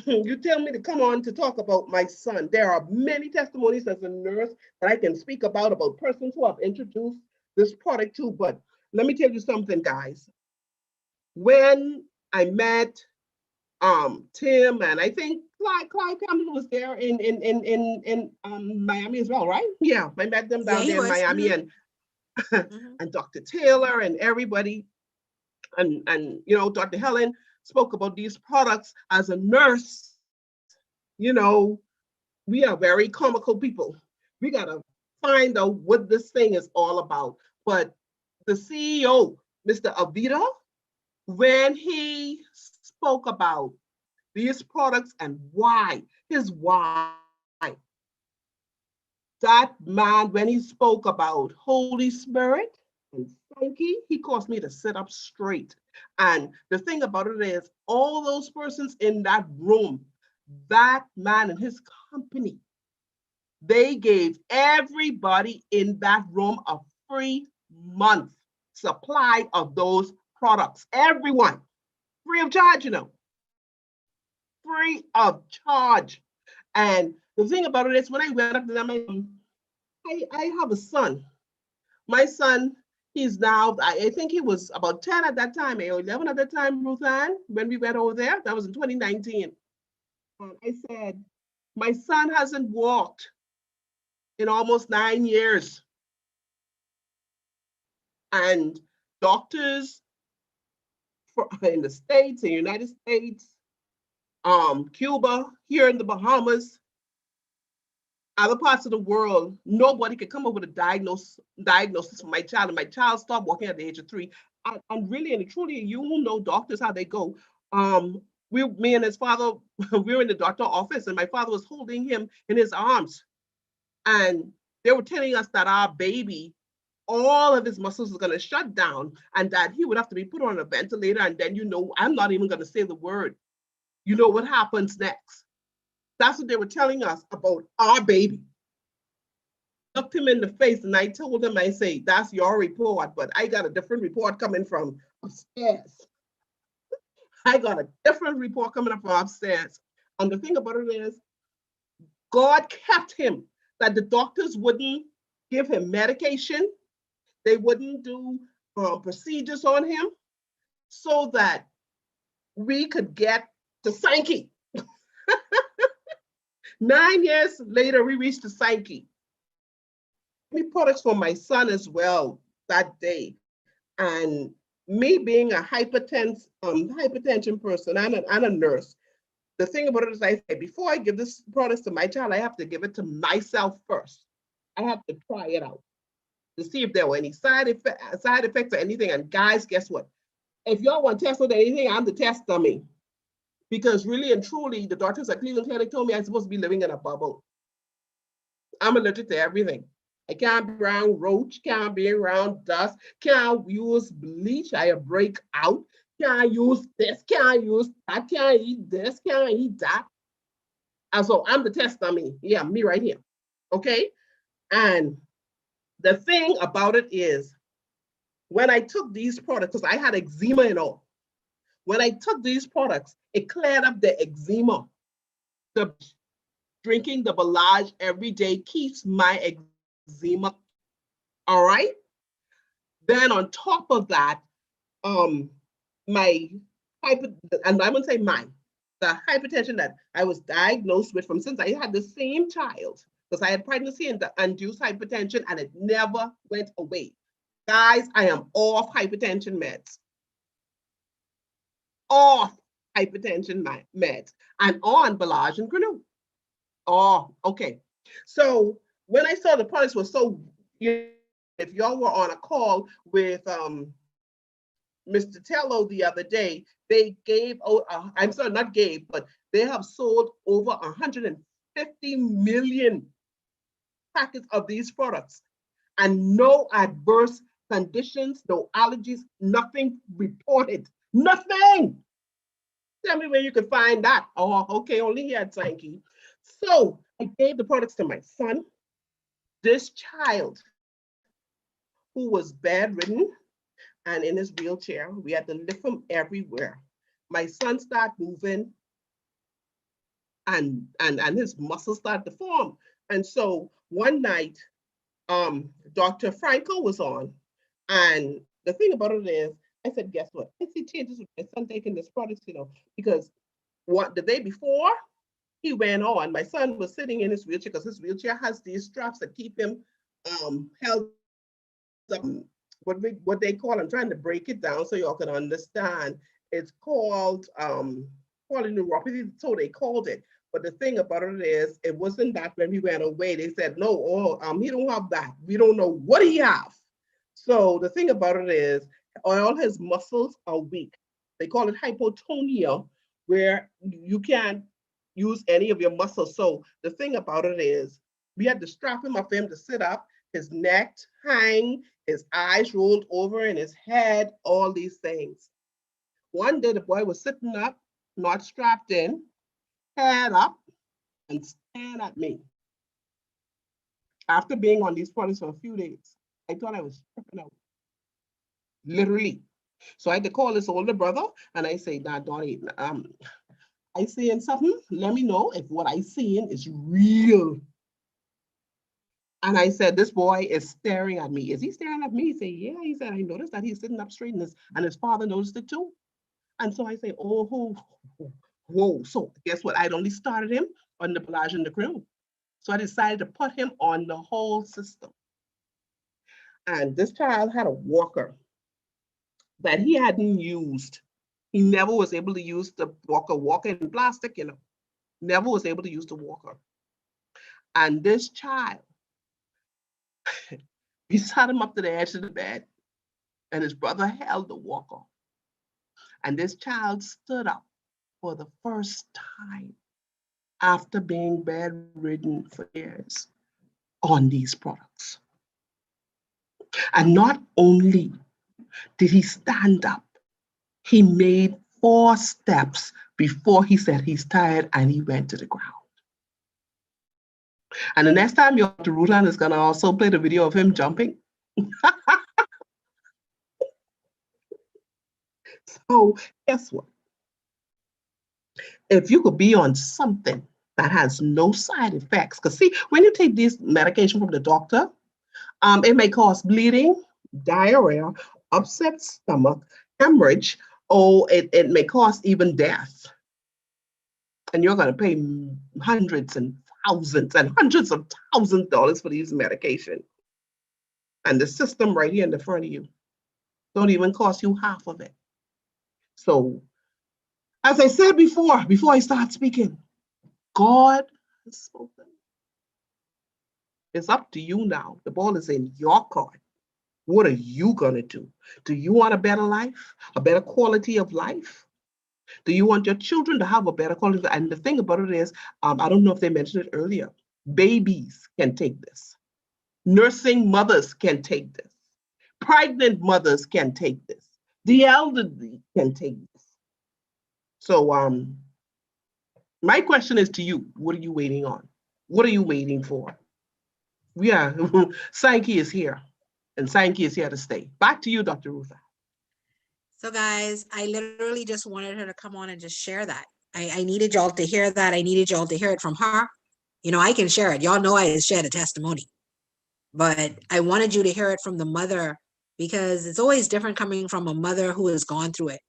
S6: you tell me to come on to talk about my son. There are many testimonies as a nurse that I can speak about persons who have introduced this product to, but let me tell you something, guys. When I met Tim, and I think Clyde Campbell was there in Miami as well, right? Yeah, I met them down there in Miami, and and Dr. Taylor and everybody, and you know, Dr. Helen spoke about these products. As a nurse, you know, we are very comical people. We gotta find out what this thing is all about. But the CEO, Mr. Avita, when he spoke about these products and why, that man, when he spoke about Holy Spirit and Sankey, he caused me to sit up straight. And the thing about it is, all those persons in that room, that man and his company, they gave everybody in that room a free month supply of those products. Everyone, free of charge, you know, free of charge. And the thing about it is, when I went up to them, I have a son. My son, he's now, I think he was about 10 at that time, or 11 at that time, Ruth Ann, when we went over there. That was in 2019. And I said, my son hasn't walked in almost 9 years. And doctors in the States, in the United States, Cuba, here in the Bahamas, other parts of the world, nobody could come up with a diagnosis for my child. And my child stopped walking at the age of 3. And really and truly, you will know doctors how they go. me and his father, we were in the doctor's office, and my father was holding him in his arms. And they were telling us that our baby, all of his muscles was going to shut down, and that he would have to be put on a ventilator. And then, I'm not even going to say the word. You know what happens next. That's what they were telling us about our baby. Looked him in the face, and I told him, I say, that's your report, but I got a different report coming from upstairs. I got a different report coming up from upstairs. And the thing about it is, God kept him, that the doctors wouldn't give him medication. They wouldn't do procedures on him, so that we could get to Sankey. 9 years later, we reached the Sankey. Me products for my son as well that day. And me being a hypertension person and a nurse, the thing about it is, I say, before I give this product to my child, I have to give it to myself first. I have to try it out to see if there were any side effects or anything. And guys, guess what? If y'all want to test with anything, I'm the test dummy. Because really and truly, the doctors at Cleveland Clinic told me I'm supposed to be living in a bubble. I'm allergic to everything. I can't be around roach, can't be around dust, can't use bleach, I break out, can't use this, can't use that, can't eat this, can't eat that. And so I'm the test dummy. Yeah, me right here. Okay? And the thing about it is, when I took these products, because I had eczema and all, when I took these products, it cleared up the eczema. Drinking the Balage every day keeps my eczema. All right. Then on top of that, the hypertension that I was diagnosed with from since I had the same child, because I had pregnancy and induced hypertension, and it never went away. Guys, I am off hypertension meds. Off hypertension meds and on Balage and Granule. Oh, okay. So when I saw the products were so, if y'all were on a call with Mr. Tello the other day, they gave, I'm sorry, not gave, but they have sold over 150 million packets of these products, and no adverse conditions, no allergies, nothing reported, nothing. Tell me where you could find that. Oh, okay, only here at Sankey. So I gave the products to my son. This child who was bedridden and in his wheelchair, we had to lift him everywhere. My son started moving, and his muscles started to form. And so one night, Dr. Franco was on, and the thing about it is, I said, guess what? I see changes with my son taking this product, because the day before he went on, my son was sitting in his wheelchair, because his wheelchair has these straps that keep him held up. What they call, I'm trying to break it down so y'all can understand. It's called polyneuropathy, so they called it. But the thing about it is, it wasn't that when we went away, they said, no, he don't have that. We don't know what he have. So the thing about it is, all his muscles are weak. They call it hypotonia, where you can't use any of your muscles. So the thing about it is, we had to strap him up for him to sit up, his neck hang, his eyes rolled over, and his head, all these things. One day the boy was sitting up, not strapped in, head up, and staring at me. After being on these products for a few days, I thought I was tripping out, literally. So I had to call his older brother, and I say, nah, Donnie, I seeing something, let me know if what I seeing is real. And I said, this boy is staring at me. Is he staring at me? He said, yeah. He said, I noticed that he's sitting up straight, and his father noticed it too. And so I say, oh, whoa. So guess what? I'd only started him on the Balage and the Granule. So I decided to put him on the whole system. And this child had a walker that he hadn't used. He never was able to use the walker in plastic, never was able to use the walker. And this child, we sat him up to the edge of the bed, and his brother held the walker. And this child stood up for the first time after being bedridden for years on these products. And not only did he stand up, he made 4 steps before he said he's tired and he went to the ground. And the next time Dr. Rutan is going to also play the video of him jumping. So guess what? If you could be on something that has no side effects, because see, when you take this medication from the doctor, it may cause bleeding, diarrhea, upset stomach, hemorrhage, or it may cause even death. And you're going to pay hundreds and thousands and hundreds of thousands of dollars for these medication. And the system right here in the front of you don't even cost you half of it. So, as I said before I start speaking, God has spoken. It's up to you now. The ball is in your court. What are you going to do? Do you want a better life, a better quality of life? Do you want your children to have a better quality? And the thing about it is, I don't know if they mentioned it earlier, babies can take this. Nursing mothers can take this. Pregnant mothers can take this. The elderly can take this. So my question is to you, what are you waiting on? What are you waiting for? Yeah, Sankey is here, and Sankey is here to stay. Back to you, Dr. Rutha.
S1: So guys, I literally just wanted her to come on and just share that. I needed y'all to hear that. I needed y'all to hear it from her. You know, I can share it. Y'all know I shared a testimony, but I wanted you to hear it from the mother, because it's always different coming from a mother who has gone through it.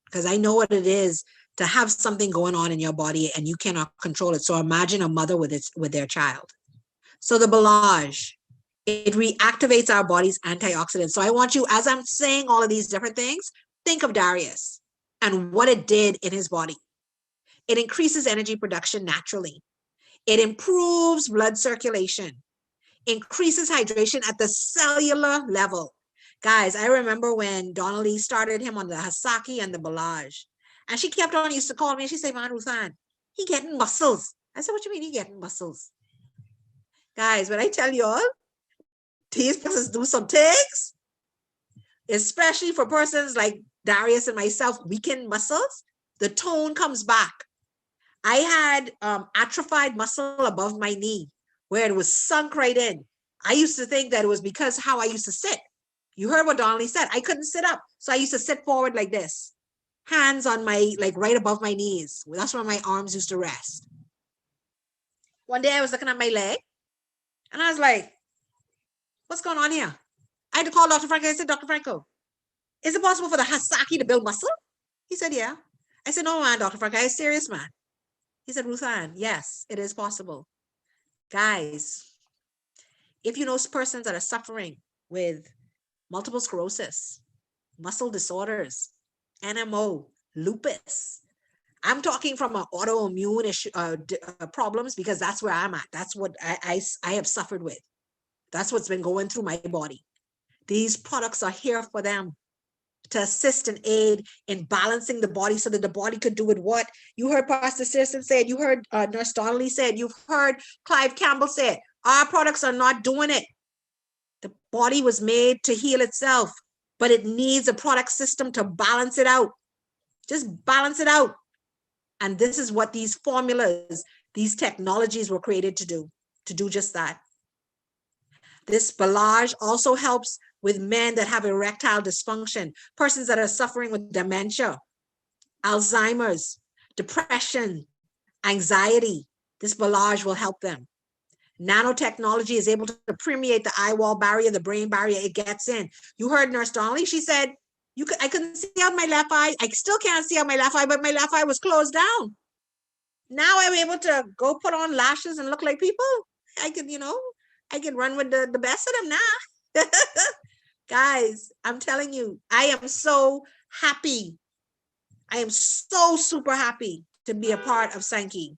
S1: Because I know what it is to have something going on in your body and you cannot control it. So imagine a mother with their child. So the Belage, it reactivates our body's antioxidants. So I want you, as I'm saying all of these different things, think of Darius and what it did in his body. It increases energy production naturally. It improves blood circulation, increases hydration at the cellular level. Guys, I remember when Donnelly started him on the Hasaki and the Belage, and she kept on used to call me and she said, Man, Ruthan, he getting muscles. I said, what you mean he getting muscles? Guys, when I tell you all, these persons do some things, especially for persons like Darius and myself, weakened muscles, the tone comes back. I had atrophied muscle above my knee where it was sunk right in. I used to think that it was because how I used to sit. You heard what Donnelly said. I couldn't sit up. So I used to sit forward like this, hands on my, like right above my knees. That's where my arms used to rest. One day I was looking at my leg and I was like, what's going on here? I had to call Dr. Franco. I said, Dr. Franco, is it possible for the Hasaki to build muscle? He said, yeah. I said, no, man, Dr. Franco, I'm serious, man. He said, Ruthan, yes, it is possible. Guys, if you know persons that are suffering with multiple sclerosis, muscle disorders, NMO, lupus, I'm talking from an autoimmune issue, problems, because that's where I'm at. That's what I have suffered with. That's what's been going through my body. These products are here for them to assist and aid in balancing the body so that the body could do with what you heard Pastor Searson said, you heard Nurse Donnelly said, you've heard Clive Campbell said, our products are not doing it. The body was made to heal itself, but it needs a product system to balance it out. Just balance it out. And this is what these formulas, these technologies were created to do just that. This Belage also helps with men that have erectile dysfunction, persons that are suffering with dementia, Alzheimer's, depression, anxiety. This Belage will help them. Nanotechnology is able to permeate the eye wall barrier, the brain barrier, it gets in. You heard Nurse Donnelly, she said, I couldn't see out my left eye. I still can't see out my left eye, but my left eye was closed down. Now I'm able to go put on lashes and look like people. I can run with the best of them now. Guys, I'm telling you, I am so happy. I am so super happy to be a part of Sankey.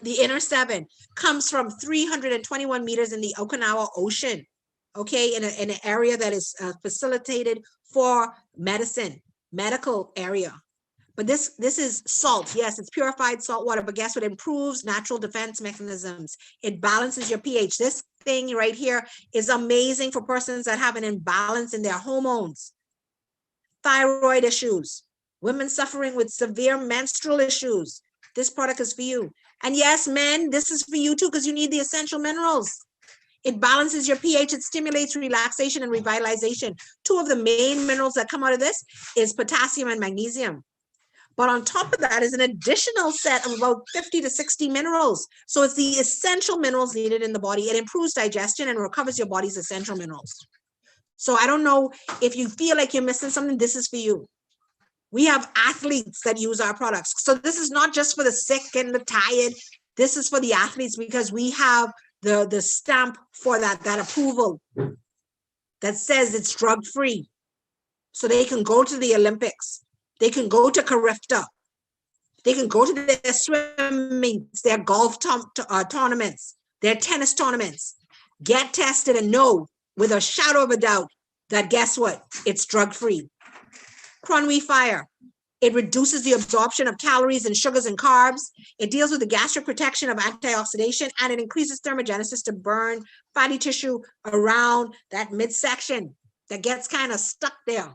S1: The Inner Seven comes from 321 meters in the Okinawa Ocean, okay, in an area that is facilitated for medicine, medical area. But this is salt. Yes, it's purified salt water, but guess what? It improves natural defense mechanisms. It balances your pH. This thing right here is amazing for persons that have an imbalance in their hormones, thyroid issues, women suffering with severe menstrual issues. This product is for you. And yes, men, this is for you too, because you need the essential minerals. It balances your pH. It stimulates relaxation and revitalization. Two of the main minerals that come out of this is potassium and magnesium. But on top of that is an additional set of about 50 to 60 minerals. So it's the essential minerals needed in the body. It improves digestion and recovers your body's essential minerals. So I don't know if you feel like you're missing something, this is for you. We have athletes that use our products. So this is not just for the sick and the tired. This is for the athletes because we have the stamp for that approval that says it's drug-free. So they can go to the Olympics. They can go to Carifta. They can go to their swim meets, their golf tournaments, their tennis tournaments, get tested and know with a shadow of a doubt that guess what? It's drug-free. Cronwe Fire. It reduces the absorption of calories and sugars and carbs. It deals with the gastric protection of antioxidation, and it increases thermogenesis to burn fatty tissue around that midsection that gets kind of stuck there.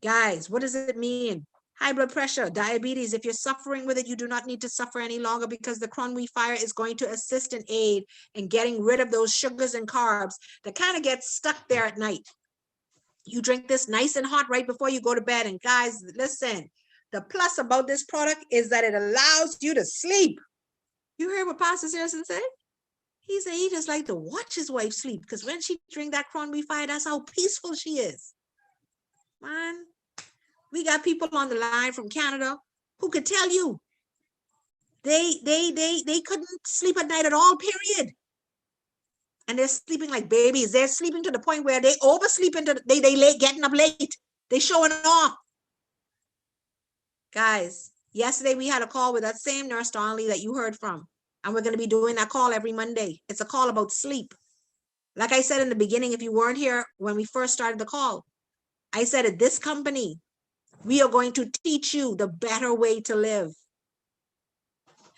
S1: Guys, what does it mean? High blood pressure, diabetes. If you're suffering with it, you do not need to suffer any longer because the Cronwe Fire is going to assist and aid in getting rid of those sugars and carbs that kind of get stuck there at night. You drink this nice and hot right before you go to bed. And guys, listen, the plus about this product is that it allows you to sleep. You heard what Pastor Saracen said? He said he just like to watch his wife sleep because when she drink that Cronwe Fire, that's how peaceful she is. Man, we got people on the line from Canada who could tell you they couldn't sleep at night at all, period. And they're sleeping like babies. They're sleeping to the point where they oversleep into they late, getting up late. They showing off. Guys, yesterday we had a call with that same nurse, Donnelly, that you heard from. And we're going to be doing that call every Monday. It's a call about sleep. Like I said in the beginning, if you weren't here when we first started the call, I said at this company, we are going to teach you the better way to live.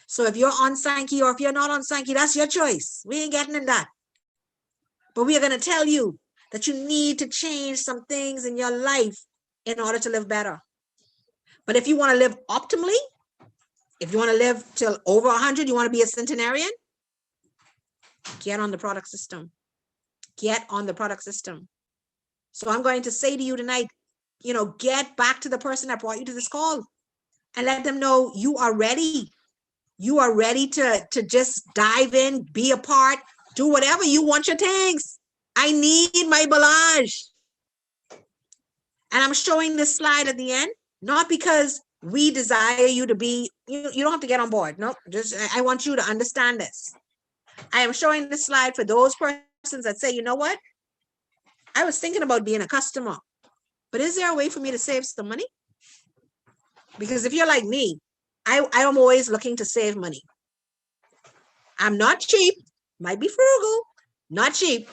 S1: So if you're on Sankey or if you're not on Sankey, that's your choice. We ain't getting in that. But we are going to tell you that you need to change some things in your life in order to live better. But if you want to live optimally, if you want to live till over 100, you want to be a centenarian, get on the product system. Get on the product system. So I'm going to say to you tonight, get back to the person that brought you to this call and let them know you are ready. You are ready to just dive in, be a part, do whatever you want your tanks. I need my Balage. And I'm showing this slide at the end, not because we desire you to be, you don't have to get on board. No, just I want you to understand this. I am showing this slide for those persons that say, you know what? I was thinking about being a customer, but is there a way for me to save some money? Because if you're like me, I am always looking to save money. I'm not cheap, might be frugal, not cheap,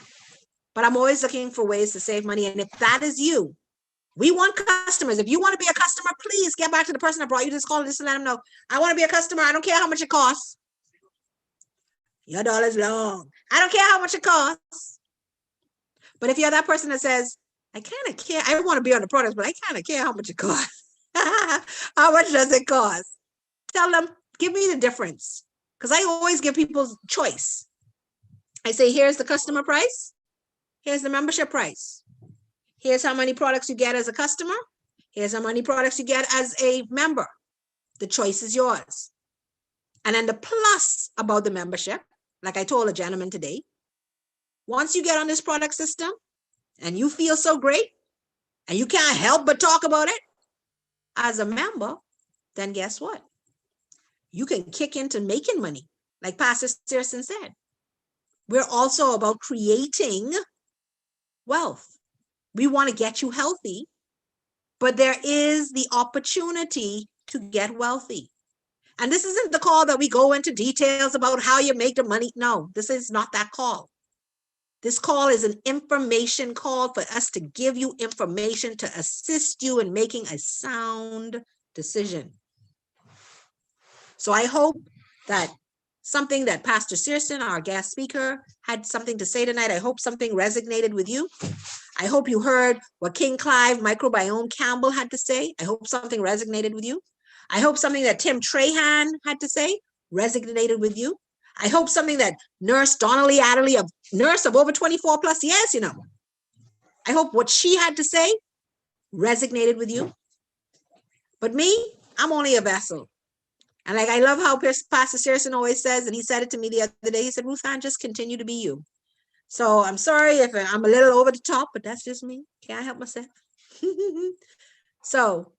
S1: but I'm always looking for ways to save money. And if that is you, we want customers. If you want to be a customer, please get back to the person that brought you this call and just let them know, I want to be a customer. I don't care how much it costs. Your dollar's long. I don't care how much it costs. But if you're that person that says, I kind of care, I want to be on the products, but I kind of care how much it costs. How much does it cost? Tell them, give me the difference. Because I always give people choice. I say, here's the customer price. Here's the membership price. Here's how many products you get as a customer. Here's how many products you get as a member. The choice is yours. And then the plus about the membership, like I told a gentleman today, once you get on this product system and you feel so great and you can't help but talk about it as a member, then guess what? You can kick into making money, like Pastor Saracen said. We're also about creating wealth. We want to get you healthy, but there is the opportunity to get wealthy. And this isn't the call that we go into details about how you make the money. No, this is not that call. This call is an information call for us to give you information to assist you in making a sound decision. So I hope that something that Pastor Searson, our guest speaker, had something to say tonight. I hope something resonated with you. I hope you heard what King Clive Microbiome Campbell had to say. I hope something resonated with you. I hope something that Tim Trahan had to say resonated with you. I hope something that Nurse Donnelly Adderley, a nurse of over 24 plus years, you know, I hope what she had to say resonated with you. But me, I'm only a vessel. And like, I love how Pastor Searson always says, and he said it to me the other day, he said, Ruth Ann, just continue to be you. So I'm sorry if I'm a little over the top, but that's just me. Can't help myself. So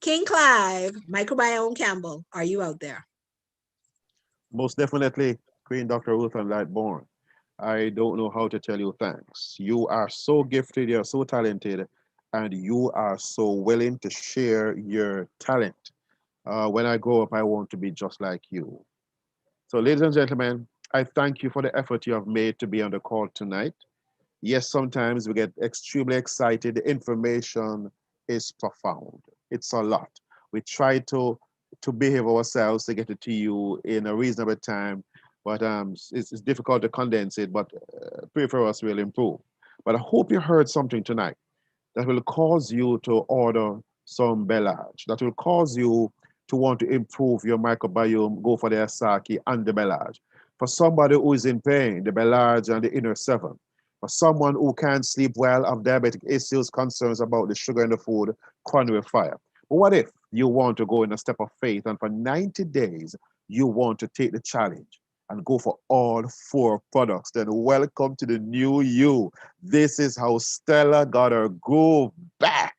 S1: King Clive, Microbiome Campbell, are you out there?
S3: Most definitely, Queen Dr. Ruth and Lightborn. I don't know how to tell you thanks. You are so gifted, you're so talented, and you are so willing to share your talent. When I grow up, I want to be just like you. So, ladies and gentlemen, I thank you for the effort you have made to be on the call tonight. Yes, sometimes we get extremely excited. The information is profound. It's a lot. We try to behave ourselves to get it to you in a reasonable time, but it's difficult to condense it. But pray for us, we'll improve. But I hope you heard something tonight that will cause you to order some Bellage, that will cause you to want to improve your microbiome, go for the Asaki and the Bellage. For somebody who is in pain, the Bellage and the inner seven. For someone who can't sleep well, have diabetic issues, concerns about the sugar in the food, coronary fire. But what if you want to go in a step of faith and for 90 days, you want to take the challenge and go for all 4 products? Then welcome to the new you. This is how Stella got her groove back.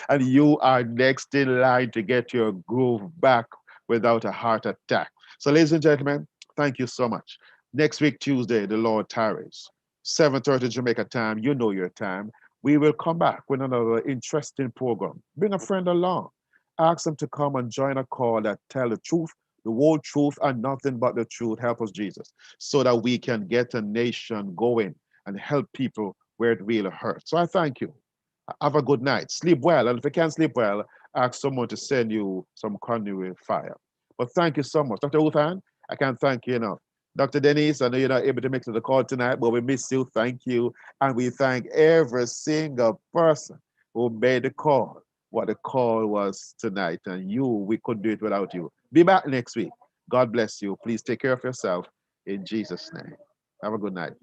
S3: And you are next in line to get your groove back without a heart attack. So, ladies and gentlemen, thank you so much. Next week, Tuesday, the Lord tarries. 7:30 Jamaica time, you know your time. We will come back with another interesting program. Bring a friend along. Ask them to come and join a call that tell the truth, the whole truth, and nothing but the truth. Help us, Jesus, so that we can get a nation going and help people where it really hurts. So I thank you. Have a good night. Sleep well. And if you can't sleep well, ask someone to send you some coronary fire. But thank you so much. Dr. Uthan, I can't thank you enough. Dr. Denise, I know you're not able to make it to the call tonight, but we miss you. Thank you. And we thank every single person who made the call, what the call was tonight. And you, we couldn't do it without you. Be back next week. God bless you. Please take care of yourself in Jesus' name. Have a good night.